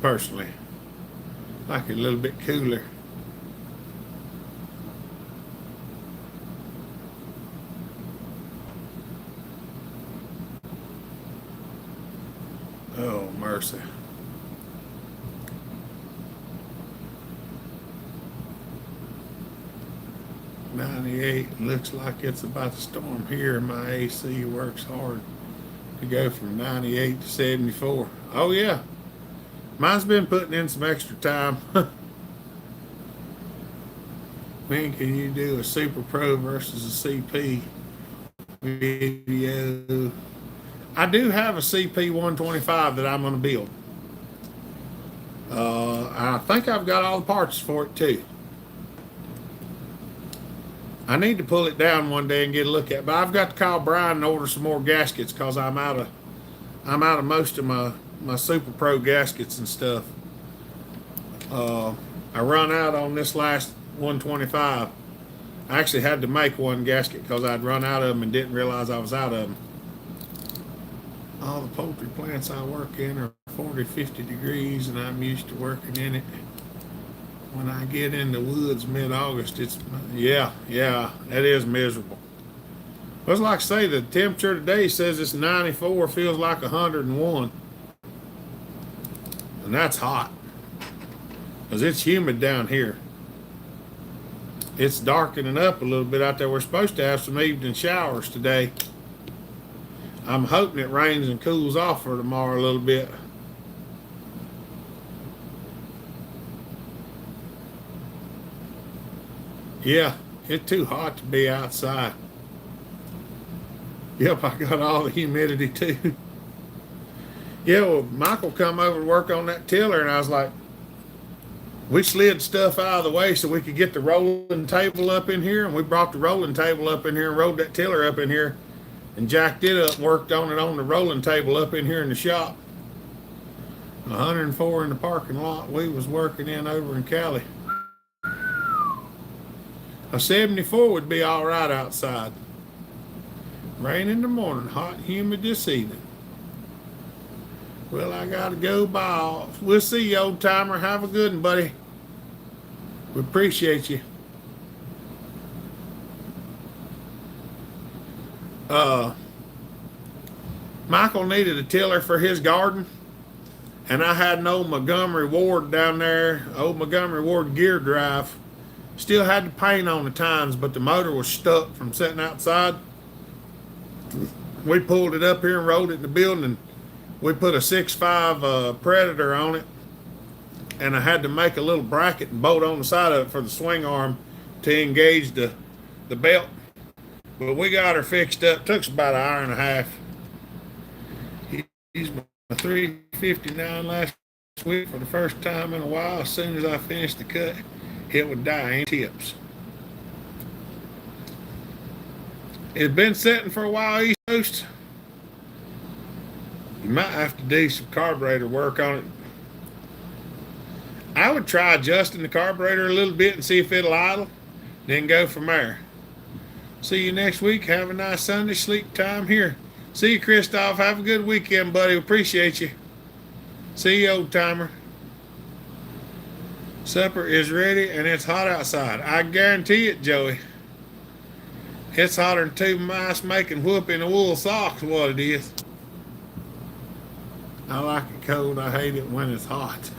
Personally. I like it a little bit cooler. Oh, mercy. '98 looks like it's about to storm here. My AC works hard to go from 98 to 74. Oh, yeah. Mine's been putting in some extra time. When can you do a Super Pro versus a CP video? I do have a CP125 that I'm going to build. I think I've got all the parts for it too. I need to pull it down one day and get a look at it, but I've got to call Brian and order some more gaskets because I'm out of most of my Super Pro gaskets and stuff. I run out on this last 125. I actually had to make one gasket because I'd run out of them and didn't realize I was out of them. All the poultry plants I work in are 40, 50 degrees, and I'm used to working in it. When I get in the woods mid-August, yeah, that is miserable. Well, it's like I say, the temperature today says it's 94, feels like 101. And that's hot. Because it's humid down here. It's darkening up a little bit out there. We're supposed to have some evening showers today. I'm hoping it rains and cools off for tomorrow a little bit. Yeah, it's too hot to be outside. Yep, I got all the humidity too. Yeah, well, Michael come over to work on that tiller, and I was like, we slid stuff out of the way so we could get the rolling table up in here, and we brought the rolling table up in here and rolled that tiller up in here and jacked it up and worked on it on the rolling table up in here in the shop. 104 in the parking lot we was working in over in Cali. A 74 would be all right outside. Rain in the morning, hot and humid this evening. Well, I gotta go. Bye. We'll see you, old timer. Have a good one, buddy. We appreciate you. Michael needed a tiller for his garden, and I had an old Montgomery Ward down there, old Montgomery Ward gear drive. Still had the paint on the tines, but the motor was stuck from sitting outside. We pulled it up here and rolled it in the building, and we put a 6.5 Predator on it, and I had to make a little bracket and bolt on the side of it for the swing arm to engage the belt. But we got her fixed up. Took us about an hour and a half. He used my 359 last week for the first time in a while. As soon as I finished the cut, it would die in tips. It's been sitting for a while, East Coast. You might have to do some carburetor work on it. I would try adjusting the carburetor a little bit and see if it'll idle, then go from there. See you next week. Have a nice Sunday sleep time here. See you, Christoph. Have a good weekend, buddy. Appreciate you. See you, old timer. Supper is ready and it's hot outside. I guarantee it, Joey. It's hotter than two mice making whoop in a wool socks, what it is. I like it cold. I hate it when it's hot.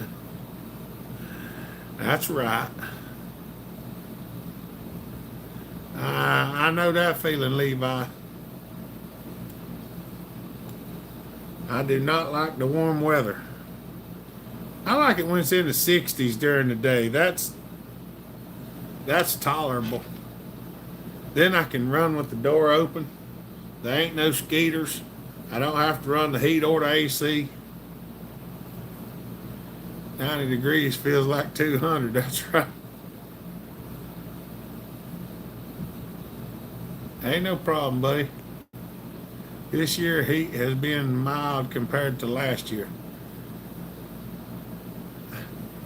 That's right. I know that feeling, Levi. I do not like the warm weather. I like it when it's in the 60s during the day. That's tolerable. Then I can run with the door open. There ain't no skeeters. I don't have to run the heat or the AC. 90 degrees feels like 200, that's right. Ain't no problem, buddy. This year heat has been mild compared to last year.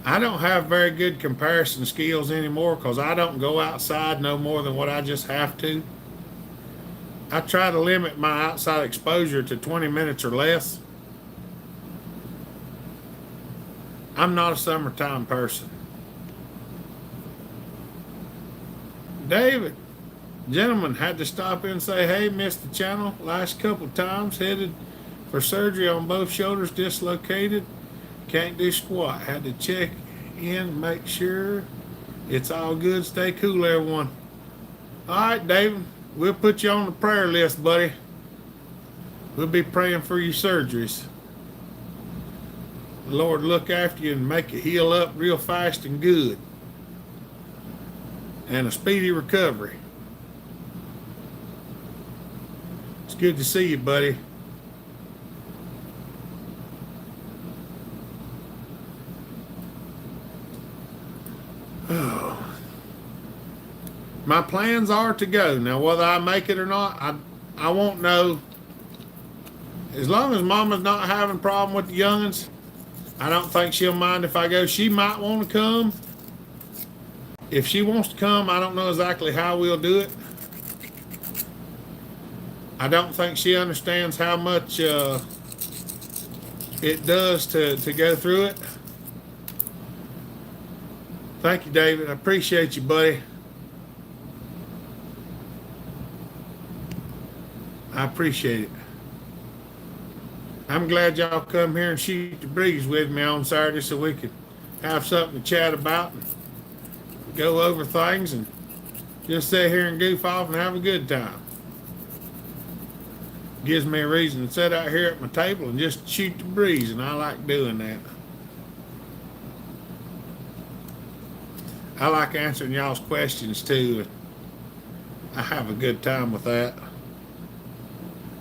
I don't have very good comparison skills anymore because I don't go outside no more than what I just have to. I try to limit my outside exposure to 20 minutes or less. I'm not a summertime person. David, gentlemen, had to stop in and say, hey, missed the channel last couple times, headed for surgery on both shoulders dislocated. Can't do squat. Had to check in, make sure it's all good. Stay cool, everyone. All right, David, we'll put you on the prayer list, buddy. We'll be praying for your surgeries. The Lord look after you and make you heal up real fast and good. And a speedy recovery. It's good to see you, buddy. Oh. My plans are to go. Now, whether I make it or not, I won't know. As long as Mama's not having a problem with the youngins, I don't think she'll mind if I go. She might want to come. If she wants to come, I don't know exactly how we'll do it. I don't think she understands how much it does to go through it. Thank you, David. I appreciate you, buddy. I appreciate it. I'm glad y'all come here and shoot the breeze with me on Saturday so we can have something to chat about and go over things and just sit here and goof off and have a good time. Gives me a reason to sit out here at my table and just shoot the breeze, and I like doing that. I like answering y'all's questions too. I have a good time with that.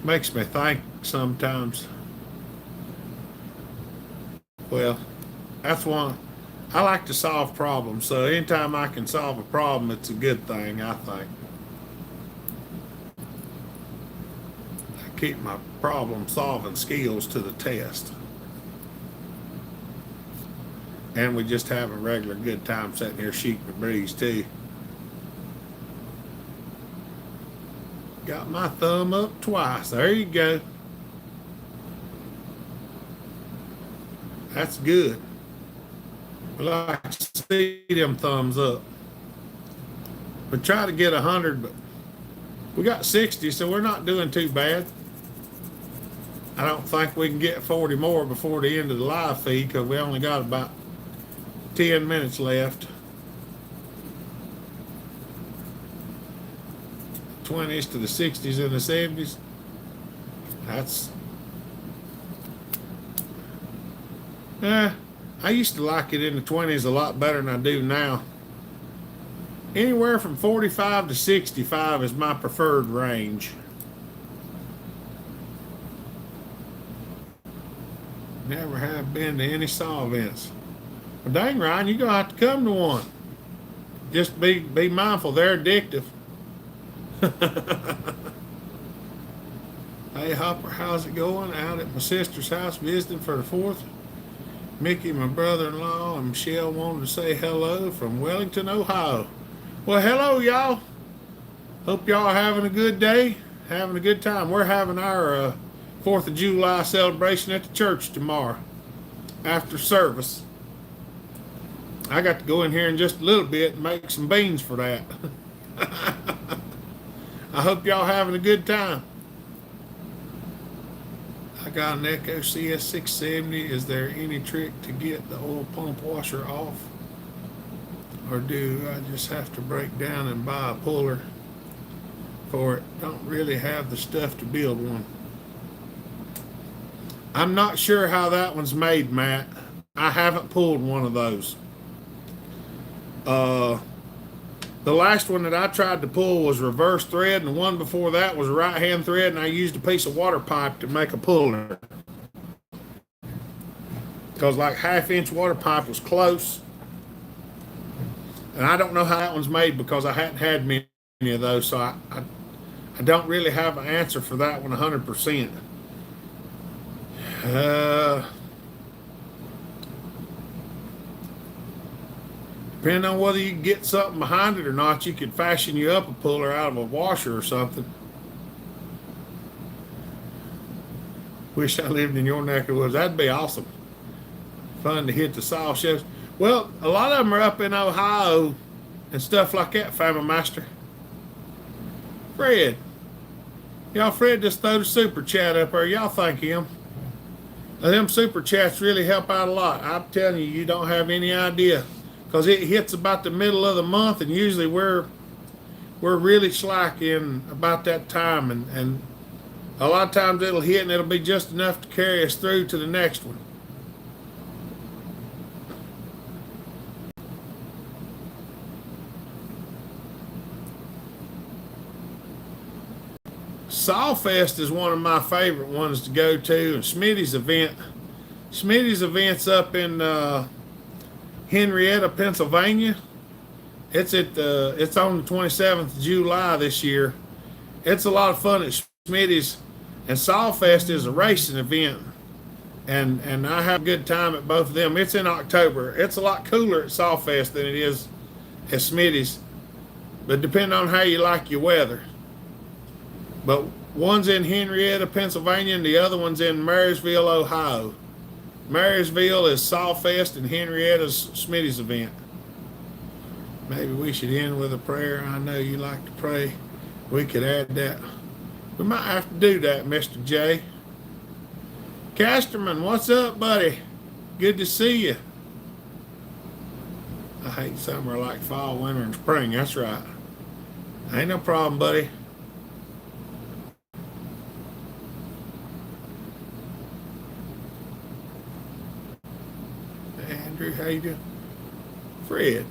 Makes me think sometimes. Well, that's one. I like to solve problems, so anytime I can solve a problem, it's a good thing, I think. I keep my problem solving skills to the test. And we just have a regular good time sitting here shooting the breeze too. Got my thumb up twice. There you go. That's good. We like to see them thumbs up. We try to get 100, but we got 60, so we're not doing too bad. I don't think we can get 40 more before the end of the live feed because we only got about 10 minutes left. 20s to the 60s and the 70s. That's I used to like it in the 20s a lot better than I do now. Anywhere from 45 to 65 is my preferred range. Never have been to any saw events. Well, dang, Ryan, you're going to have to come to one. Just be mindful, they're addictive. Hey, Hopper, how's it going? Out at my sister's house visiting for the 4th. Mickey, my brother-in-law, and Michelle wanted to say hello from Wellington, Ohio. Well, hello, y'all. Hope y'all are having a good day, having a good time. We're having our 4th of July celebration at the church tomorrow after service. I got to go in here in just a little bit and make some beans for that. I hope y'all having a good time. I got an Echo CS670. Is there any trick to get the oil pump washer off? Or do I just have to break down and buy a puller for it? Don't really have the stuff to build one. I'm not sure how that one's made, Matt. I haven't pulled one of those. The last one that I tried to pull was reverse thread, and the one before that was right hand thread, and I used a piece of water pipe to make a puller. Because like 1/2-inch water pipe was close. And I don't know how that one's made because I hadn't had many of those, so I don't really have an answer for that one 100%. Depending on whether you can get something behind it or not, you could fashion you up a puller out of a washer or something. Wish I lived in your neck of the woods. That'd be awesome. Fun to hit the saw shows. Well, a lot of them are up in Ohio and stuff like that, Family Master. Fred. Y'all, Fred just throw the super chat up there. Y'all thank him. Them super chats really help out a lot. I'm telling you, you don't have any idea. Because it hits about the middle of the month, and usually we're really slack in about that time, and a lot of times it'll hit and it'll be just enough to carry us through to the next one. Sawfest is one of my favorite ones to go to, and Smitty's event's up in Henrietta, Pennsylvania. It's on the 27th of July this year. It's a lot of fun at Smitty's, and Sawfest is a racing event, and I have a good time at both of them. It's in October. It's a lot cooler at Sawfest than it is at Smitty's, but depending on how you like your weather. But one's in Henrietta, Pennsylvania, and the other one's in Marysville, Ohio. Marysville is Sawfest and Henrietta's Smitty's event. Maybe we should end with a prayer. I know you like to pray. We could add that. We might have to do that, Mr. J. Casterman, what's up, buddy? Good to see you. I hate summer like fall, winter, and spring. That's right. Ain't no problem, buddy. Andrew, how you doing? Fred.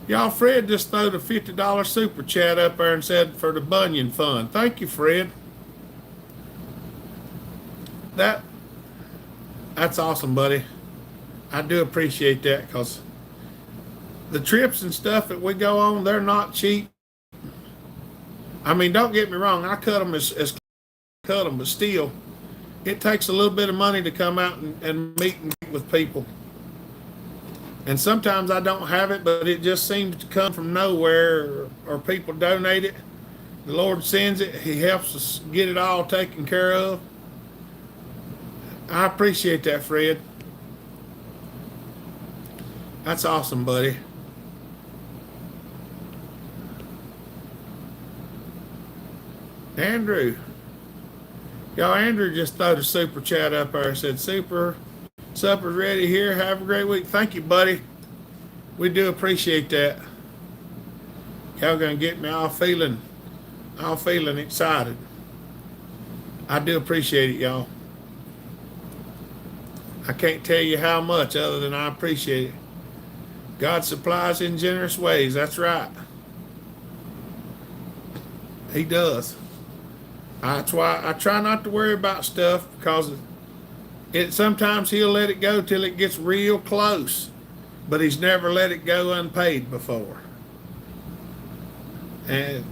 Y'all, Fred just threw the $50 super chat up there and said for the Bunyan Fund. Thank you, Fred. That's awesome, buddy. I do appreciate that because the trips and stuff that we go on, they're not cheap. I mean, don't get me wrong. I cut them as cut them, but still, it takes a little bit of money to come out and meet with people. And sometimes I don't have it, but it just seems to come from nowhere, or people donate it. The Lord sends it. He helps us get it all taken care of. I appreciate that, Fred. That's awesome, buddy. Andrew. Y'all, Andrew just threw the super chat up there and said, supper's ready here. Have a great week. Thank you, buddy. We do appreciate that. Y'all gonna get me all feeling excited. I do appreciate it, y'all. I can't tell you how much other than I appreciate it. God supplies in generous ways. That's right. He does. That's why I try not to worry about stuff, because sometimes he'll let it go till it gets real close, but he's never let it go unpaid before. And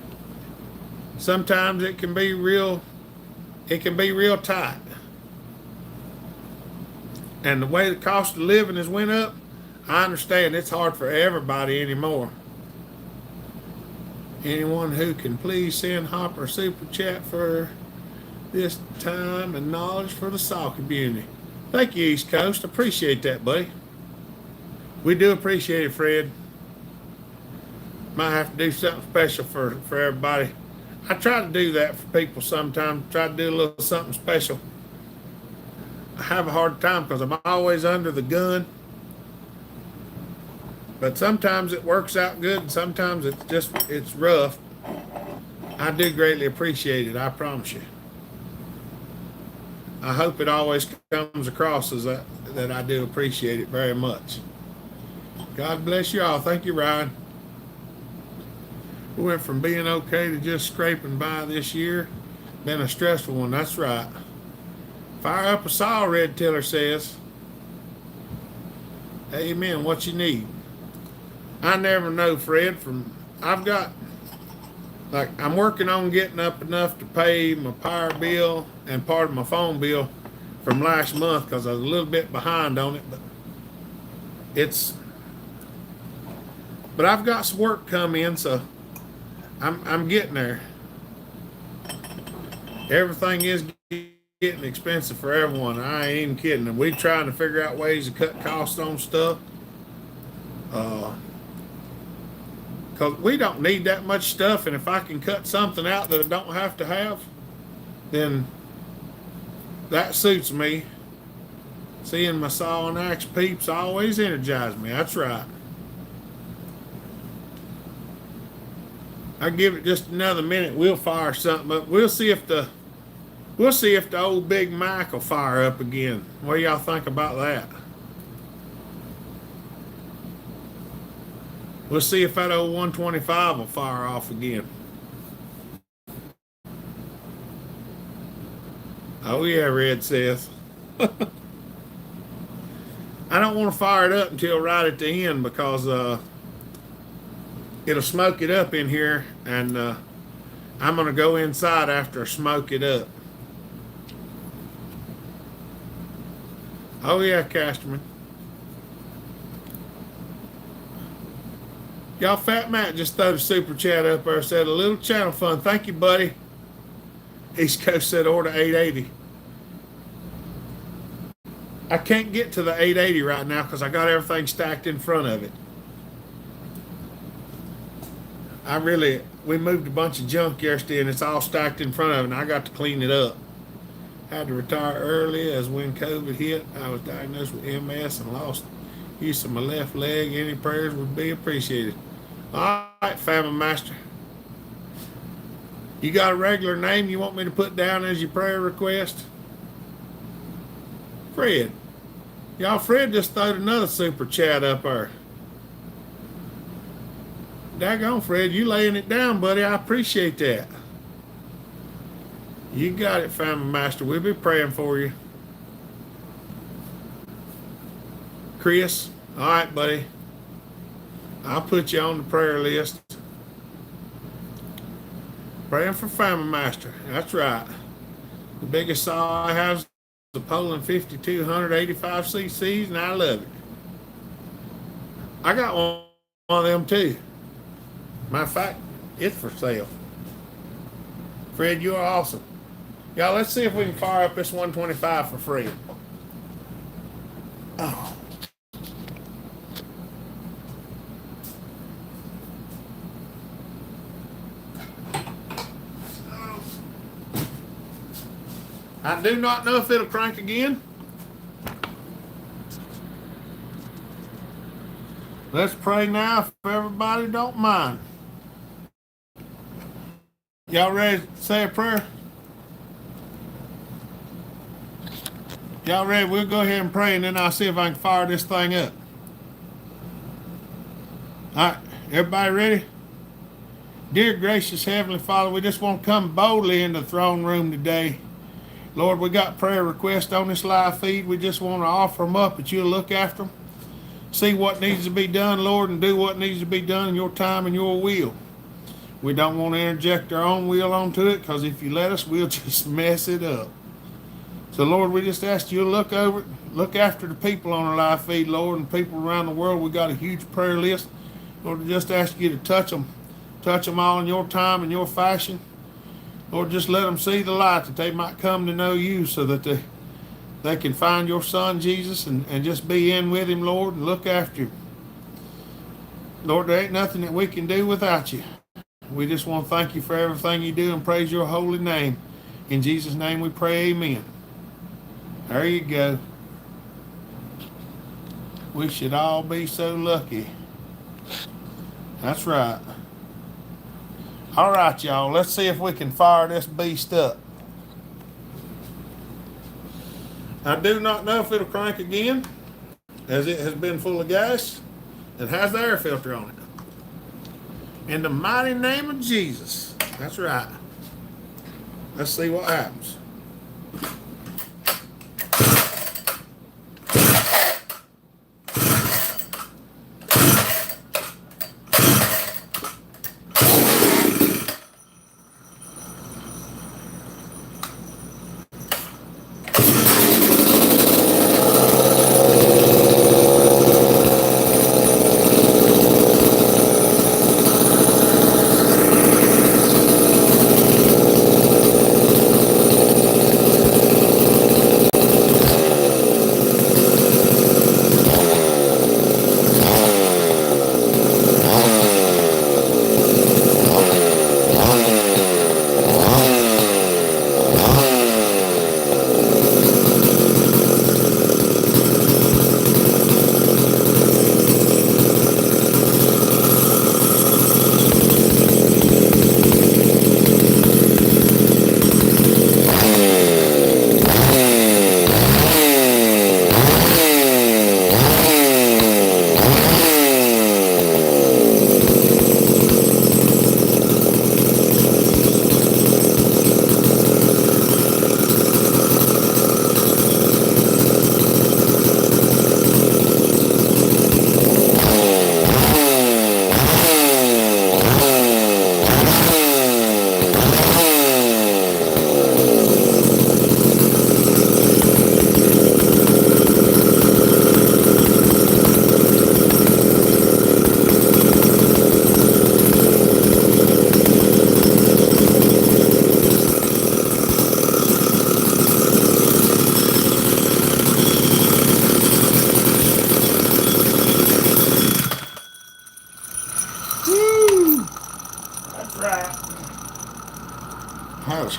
sometimes it can be real tight. And the way the cost of living has went up, I understand it's hard for everybody anymore. Anyone who can please send Hopper a super chat for this time and knowledge for the saw community. Thank you, East Coast. Appreciate that, buddy. We do appreciate it, Fred. Might have to do something special for everybody. I try to do that for people sometimes. Try to do a little something special. I have a hard time because I'm always under the gun. But sometimes it works out good, and sometimes it's rough. I do greatly appreciate it, I promise you. I hope it always comes across as that I do appreciate it very much. God bless you all. Thank you, Ryan. We went from being okay to just scraping by this year. Been a stressful one, that's right. Fire up a saw, Red Tiller says. Amen, what you need. I never know, Fred. I'm working on getting up enough to pay my power bill and part of my phone bill from last month, because I was a little bit behind on it, but I've got some work come in, so I'm getting there. Everything is getting expensive for everyone. I ain't even kidding. And we're trying to figure out ways to cut costs on stuff. Because we don't need that much stuff, and if I can cut something out that I don't have to have, then that suits me. Seeing my saw and axe peeps always energize me. That's right. I give it just another minute. We'll fire something up. We'll see if the old Big Mac will fire up again. What do y'all think about that? We'll see if that old 125 will fire off again. Oh yeah, Red says. I don't want to fire it up until right at the end, because it'll smoke it up in here, and I'm going to go inside after I smoke it up. Oh yeah, Casterman. Y'all, Fat Matt just threw a super chat up there, said a little channel fun. Thank you, buddy. East Coast said order 880. I can't get to the 880 right now because I got everything stacked in front of it. we moved a bunch of junk yesterday, and it's all stacked in front of it, and I got to clean it up. Had to retire early as when COVID hit. I was diagnosed with MS and lost use of my left leg. Any prayers would be appreciated. All right, Family Master. You got a regular name you want me to put down as your prayer request? Fred. Y'all, Fred just throwed another super chat up there. Daggone, Fred, you laying it down, buddy. I appreciate that. You got it, Family Master. We'll be praying for you. Chris, all right, buddy. I'll put you on the prayer list. Praying for Family Master. That's right. The biggest saw I have is the Poland 5285 cc's, and I love it. I got one of them too. Matter of fact, it's for sale. Fred, you are awesome. Y'all, let's see if we can fire up this 125 for free. Oh. I do not know if it'll crank again. Let's pray now if everybody don't mind. Y'all ready to say a prayer? Y'all ready? We'll go ahead and pray, and then I'll see if I can fire this thing up. All right, everybody ready? Dear gracious Heavenly Father, we just want to come boldly into the throne room today. Lord, we got prayer requests on this live feed. We just want to offer them up, that you'll look after them. See what needs to be done, Lord, and do what needs to be done in your time and your will. We don't want to interject our own will onto it, because if you let us, we'll just mess it up. So, Lord, we just ask you to look over it, look after the people on our live feed, Lord, and people around the world. We got a huge prayer list. Lord, we just ask you to touch them all in your time and your fashion. Lord, just let them see the light, that they might come to know you, so that they can find your son, Jesus, and just be in with him, Lord, and look after him. Lord, there ain't nothing that we can do without you. We just want to thank you for everything you do and praise your holy name. In Jesus' name we pray, amen. There you go. We should all be so lucky. That's right. All right, y'all. Let's see if we can fire this beast up. I do not know if it'll crank again, as it has been full of gas and has the air filter on it. In the mighty name of Jesus. That's right. Let's see what happens.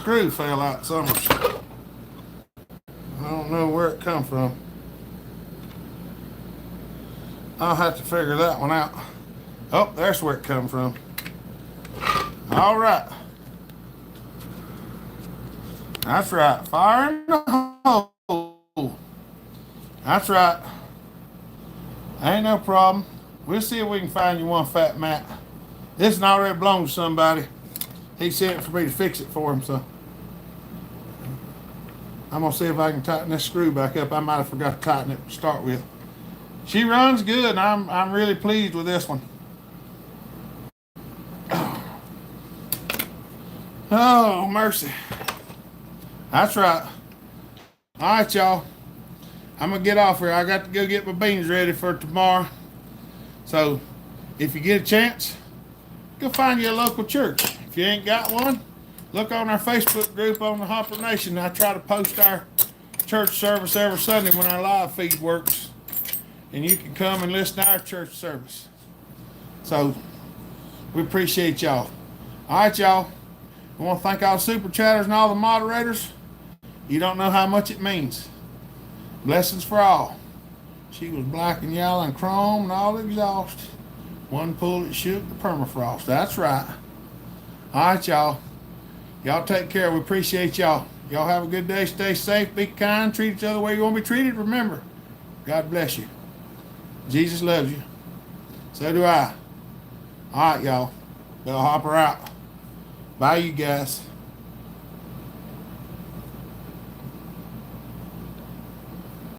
screw fell out somewhere. I don't know where it come from. I'll have to figure that one out. Oh, there's where it come from. All right. That's right. Fire in the hole. That's right. Ain't no problem. We'll see if we can find you one, Fat Matt. This one already belongs to somebody. He sent for me to fix it for him, so I'm gonna see if I can tighten this screw back up. I might have forgot to tighten it to start with. She runs good, and I'm really pleased with this one. Oh, mercy. That's right. All right, y'all. I'm gonna get off here. I got to go get my beans ready for tomorrow. So, if you get a chance, go find you a local church. If you ain't got one, look on our Facebook group on the Hopper Nation. I try to post our church service every Sunday when our live feed works. And you can come and listen to our church service. So, we appreciate y'all. All right, y'all. I want to thank all the super chatters and all the moderators. You don't know how much it means. Blessings for all. She was black and yellow and chrome and all exhaust. One pull that shook the permafrost. That's right. All right, y'all. Y'all take care. We appreciate y'all. Y'all have a good day. Stay safe. Be kind. Treat each other the way you want to be treated. Remember, God bless you. Jesus loves you. So do I. All right, y'all. Bell Hopper out. Bye, you guys.